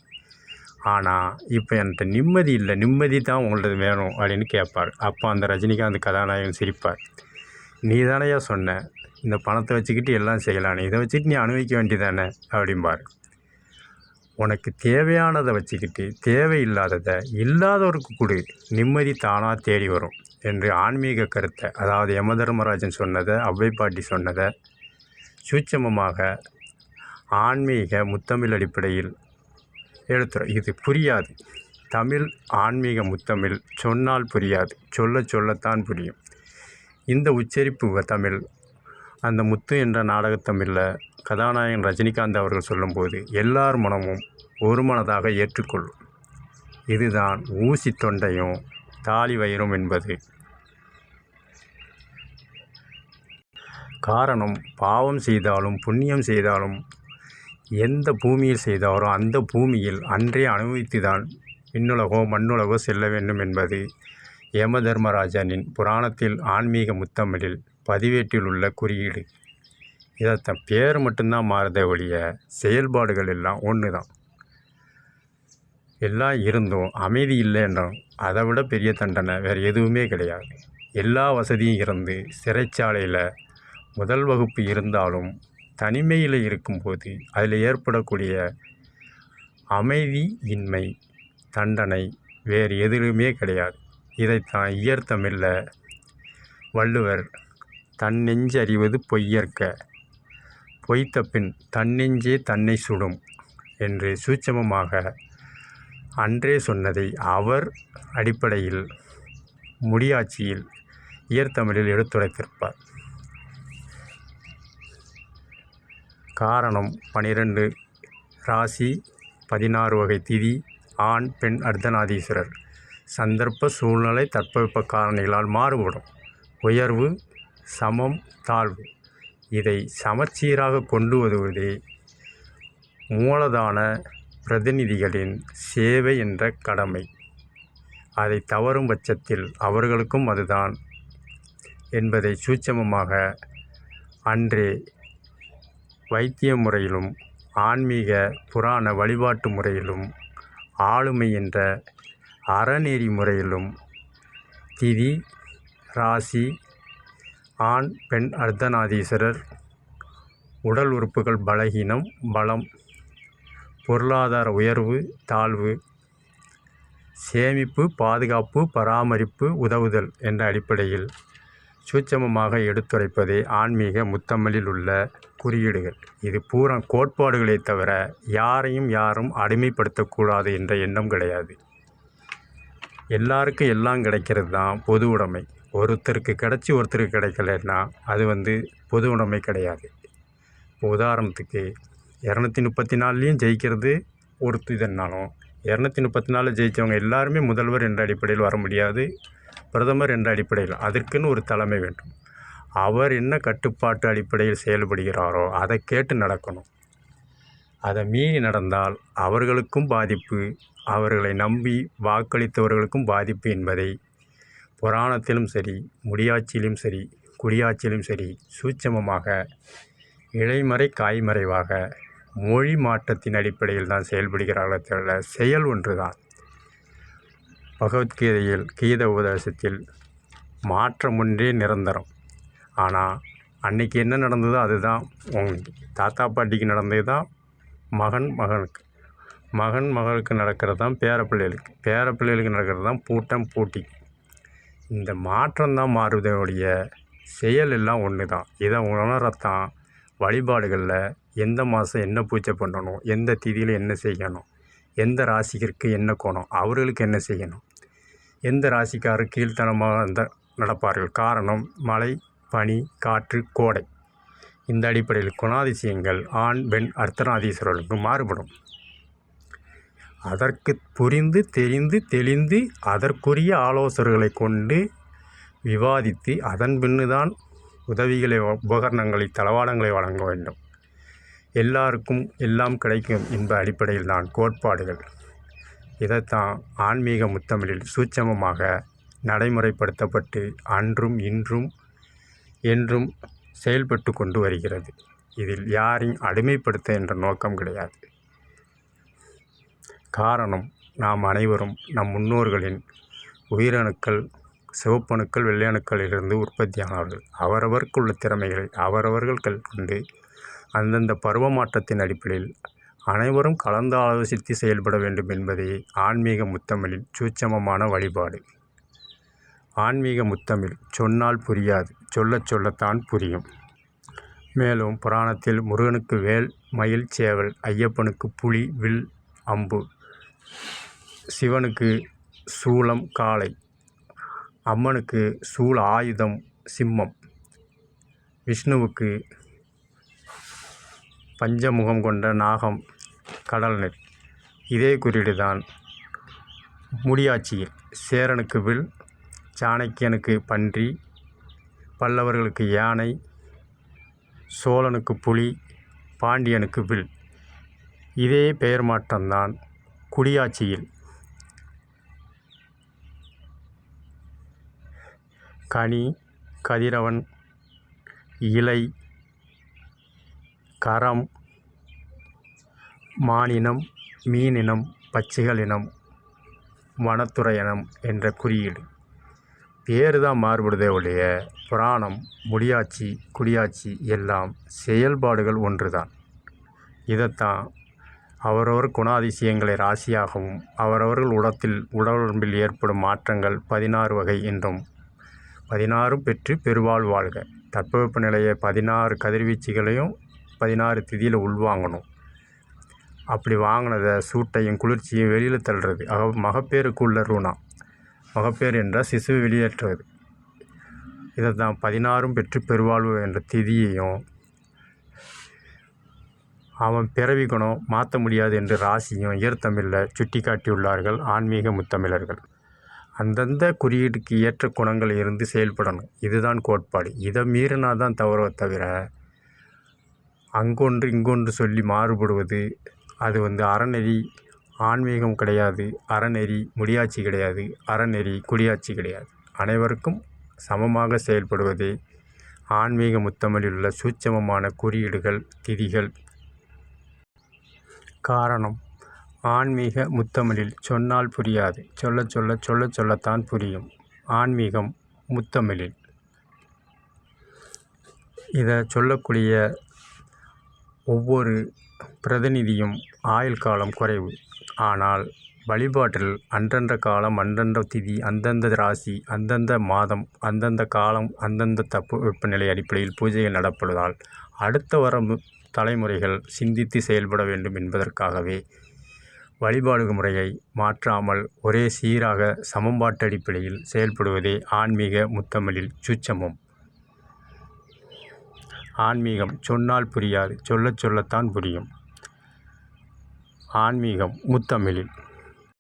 ஆனால் இப்போ என்கிட்ட நிம்மதி இல்லை, நிம்மதி தான் உங்கள்ட்ட வேணும் அப்படின்னு கேட்பார். அப்போ அந்த ரஜினிகாந்த் கதாநாயகன் சிரிப்பார். நீ தானையா சொன்ன இந்த பணத்தை வச்சுக்கிட்டு எல்லாம் செய்யலான்னு, இதை வச்சுட்டு நீ அனுபவிக்க வேண்டியதானே அப்படிம்பார். உனக்கு தேவையானதை வச்சுக்கிட்டு தேவையில்லாததை இல்லாதவருக்கு கொடு, நிம்மதி தானாக தேடி வரும் என்று ஆன்மீக கருத்தை, அதாவது யமதர்மராஜன் சொன்னதை, ஔவை பாட்டி சொன்னதை சூட்சமமாக ஆன்மீக முத்தமிழ் அடிப்படையில் இது புரியாது. தமிழ் ஆன்மீக முத்தமிழ் சொன்னால் புரியாது, சொல்லத்தான் புரியும். இந்த உச்சரிப்பு தமிழ் அந்த முத்து என்ற நாடகத்தமிழில் கதாநாயகன் ரஜினிகாந்த் அவர்கள் சொல்லும்போது எல்லார் மனமும் ஒரு மனதாக ஏற்றுக்கொள்ளும். இதுதான் ஊசி தொண்டையும் தாலி வயிறும் என்பது. காரணம், பாவம் செய்தாலும் புண்ணியம் செய்தாலும் எந்த பூமியில் செய்தாரோ அந்த பூமியில் அன்றே அனுபவித்து தான் விண்ணுலகோ மண்ணுலகோ செல்ல வேண்டும் என்பது யமதர்மராஜனின் புராணத்தில் ஆன்மீக முத்தமிழில் பதிவேட்டில் உள்ள குறியீடு. இதைத்தான் பேர் மட்டும்தான் மாறுதே ஒழிய செயல்பாடுகள் எல்லாம் ஒன்று தான். எல்லாம் இருந்தும் அமைதி இல்லை என்றும் அதை விட பெரிய தண்டனை வேறு எதுவுமே கிடையாது. எல்லா வசதியும் இருந்து சிறைச்சாலையில் முதல் வகுப்பு இருந்தாலும் தனிமையில் இருக்கும்போது அதில் ஏற்படக்கூடிய அமைதியின்மை தண்டனை வேறு எதுவுமே கிடையாது. இதைத்தான் இயற்தமிழில் வள்ளுவர் தன்னெஞ்சு அறிவது பொய்யற்க, பொய்த்த பின் தன்னெஞ்சே தன்னை சுடும் என்று சூட்சமமாக அன்றே சொன்னதை அவர் அடிப்படையில் முடியாட்சியில் இயற்தமிழில் எடுத்துரைத்திருப்பார். காரணம் 12 ராசி, 16 வகை திதி, ஆண் பெண் அர்த்தநாதீஸ்வரர் சந்தர்ப்ப சூழ்நிலை தட்பவெப்ப காரணிகளால் மாறுபடும். உயர்வு சமம் தாழ்வு இதை சமச்சீராக கொண்டு வருவதே மூலதான பிரதிநிதிகளின் சேவை என்ற கடமை. அதை தவறும் பட்சத்தில் அவர்களுக்கும் அதுதான் என்பதை சூட்சமமாக அன்றே வைத்திய முறையிலும் ஆன்மீக புராண வழிபாட்டு முறையிலும் ஆளுமை என்ற அறநெறி முறையிலும் திதி ராசி ஆண் பெண் அர்த்தநாதீஸ்வரர் உடல் உறுப்புகள் பலகீனம் பலம், பொருளாதார உயர்வு தாழ்வு, சேமிப்பு பாதுகாப்பு பராமரிப்பு உதவுதல் என்ற அடிப்படையில் சூட்சமமாக எடுத்துரைப்பதே ஆன்மீக முத்தமிழில் உள்ள குறியீடுகள். இது பூரா கோட்பாடுகளே தவிர யாரும் அடிமைப்படுத்தக்கூடாது என்ற எண்ணம் கிடையாது. எல்லாருக்கும் எல்லாம் கிடைக்கிறது தான் பொது உடைமை. ஒருத்தருக்கு கிடச்சி ஒருத்தருக்கு கிடைக்கலன்னா அது பொது உடைமை கிடையாது. இப்போ உதாரணத்துக்கு 234லையும் ஜெயிக்கிறது ஒரு இதனாலும் 234 ஜெயித்தவங்க எல்லாருமே முதல்வர் என்ற அடிப்படையில் வர முடியாது, பிரதமர் என்ற அடிப்படையில். அதற்குன்னு ஒரு தலைமை வேண்டும். அவர் என்ன கட்டுப்பாட்டு அடிப்படையில் செயல்படுகிறாரோ அதை கேட்டு நடக்கணும். அதை மீறி நடந்தால் அவர்களுக்கும் பாதிப்பு, அவர்களை நம்பி வாக்களித்தவர்களுக்கும் பாதிப்பு என்பதை புராணத்திலும் சரி முடியாட்சியிலும் சரி குடியாட்சியிலும் சரி சூட்சமமாக இலைமறை காய்மறைவாக மொழி மாற்றத்தின் அடிப்படையில் தான் செயல்படுகிறார்களே தவிர செயல் ஒன்று தான். பகவத்கீதையில் கீத உபதேசத்தில் மாற்றம் ஒன்றே நிரந்தரம். ஆனால் அன்றைக்கி என்ன நடந்ததோ அதுதான் தாத்தா பாட்டிக்கு நடந்தது தான் மகன் மகளுக்கு நடக்கிறது தான் பேரப்பிள்ளைகளுக்கு நடக்கிறது தான் பூட்டம் பூட்டி. இந்த மாற்றம்தான் மாறுவதோடைய செயல் எல்லாம் ஒன்று தான். இதை உணரத்தான் வழிபாடுகளில் எந்த மாதம் என்ன பூஜை பண்ணணும், எந்த திதியில் என்ன செய்யணும், எந்த ராசிக்கு என்ன கோணம், அவர்களுக்கு என்ன செய்யணும், எந்த ராசிக்காரர் கீழ்த்தனமாக நடப்பார்கள். காரணம் மழை பனி காற்று கோடை. இந்த அடிப்படையில் குணாதிசயங்கள் ஆண் பெண் அர்த்தநாதீஸ்வரர்களுக்கு மாறுபடும். அதற்கு புரிந்து தெரிந்து தெளிந்து அதற்குரிய ஆலோசகர்களை கொண்டு விவாதித்து அதன் பின்னுதான் உதவிகளை உபகரணங்களை தளவாடங்களை வழங்க வேண்டும். எல்லாருக்கும் எல்லாம் கிடைக்கும் என்ப அடிப்படையில் தான் கோட்பாடுகள். இதைத்தான் ஆன்மீக முத்தமிழில் சூட்சமமாக நடைமுறைப்படுத்தப்பட்டு அன்றும் இன்றும் என்றும் செயல்பட்டு கொண்டு வருகிறது. இதில் யாரையும் அடிமைப்படுத்த என்ற நோக்கம் கிடையாது. காரணம், நாம் அனைவரும் நம் முன்னோர்களின் உயிரணுக்கள், சிவப்பணுக்கள், வெள்ளையணுக்களிலிருந்து உற்பத்தியானவர்கள். அவரவருக்குள்ள திறமைகளை அவரவர்கள் கொண்டு அந்தந்த பருவ மாற்றத்தின் அடிப்படையில் அனைவரும் கலந்து ஆலோசித்து செயல்பட வேண்டும் என்பதே ஆன்மீக முத்தமிழின் சூட்சமமான வழிபாடு. ஆன்மீக முத்தமிழ் சொன்னால் புரியாது, சொல்லச் சொல்லத்தான் புரியும். மேலும் புராணத்தில் முருகனுக்கு வேல், மயில், சேவல், ஐயப்பனுக்கு புலி, வில், அம்பு, சிவனுக்கு சூலம், காளை, அம்மனுக்கு சூல ஆயுதம் சிம்மம், விஷ்ணுவுக்கு பஞ்சமுகம் கொண்ட நாகம் கடல்நெறி. இதே குறியீடுதான் முடியாட்சியில் சேரனுக்கு வில், சாணக்கியனுக்கு பன்றி, பல்லவர்களுக்கு யானை, சோழனுக்கு புலி, பாண்டியனுக்கு வில். இதே பெயர் மாற்றம்தான் குடியாட்சியில் கனி, கதிரவன், இலை, கரம், மானினம், மீனினம், பட்சிகள் இனம், வனத்துறை இனம் என்ற குறியீடு. பேரு தான் மாறுபடுதே ஒழிய புராணம், முடியாட்சி, குடியாட்சி எல்லாம் செயல்பாடுகள் ஒன்றுதான். இதைத்தான் அவரவர் குணாதிசயங்களை ராசியாகவும் அவரவர்கள் உடலுடம்பில் ஏற்படும் மாற்றங்கள் 16 வகை என்றும் 16 பெற்று பெருவாழ் வாழ்க. தட்பவெப்ப நிலையை 16 கதிர்வீச்சுகளையும் 16 திதியில் உள்வாங்கணும். அப்படி வாங்கினதை சூட்டையும் குளிர்ச்சியும் வெளியில் தள்ளுறது. மகப்பேருக்கு உள்ள ரூணா, மகப்பேறு என்றால் சிசுவை வெளியேற்றுவது. இதை தான் 16 பெற்று பெருவாழ்வு என்ற திதியையும் அவன் பிறவி குணம் மாற்ற முடியாது என்று ராசியும் ஈர்த்தமிழில் சுட்டி காட்டியுள்ளார்கள் ஆன்மீக முத்தமிழர்கள். அந்தந்த குறியீடுக்கு ஏற்ற குணங்கள் இருந்து செயல்படணும். இதுதான் கோட்பாடு. இதை மீறினா தான் தவிர அங்கொன்று இங்கொன்று சொல்லி மாறுபடுவது அது அறநெறி ஆன்மீகம் கிடையாது, அறநெறி முடியாட்சி கிடையாது, அறநெறி குடியாட்சி கிடையாது. அனைவருக்கும் சமமாக செயல்படுவதே ஆன்மீக முத்தமிழில் உள்ள சூட்சமமான குறியீடுகள், திதிகள். காரணம், ஆன்மீக முத்தமிழில் சொன்னால் புரியாது, சொல்லச் சொல்லத்தான் புரியும். ஆன்மீகம் முத்தமிழில் இதை சொல்லக்கூடிய ஒவ்வொரு பிரதிநிதியும் ஆயுள் காலம் குறைவு. ஆனால் வழிபாட்டில் அன்றன்ற காலம், அன்றன்ற திதி, அந்தந்த ராசி, அந்தந்த மாதம், அந்தந்த காலம், அந்தந்த வெப்பநிலை அடிப்படையில் பூஜைகள் நடப்பதால் அடுத்த வரும் தலைமுறைகள் சிந்தித்து செயல்பட வேண்டும் என்பதற்காகவே வழிபாடு முறையை மாற்றாமல் ஒரே சீராக சமன்பாட்டு அடிப்படையில் செயல்படுவதே ஆன்மீக முத்தமிழில் சூட்சமம். ஆன்மீகம் சொன்னால் புரியாது, சொல்லத்தான் புரியும். ஆன்மீகம் முத்தமிழில்.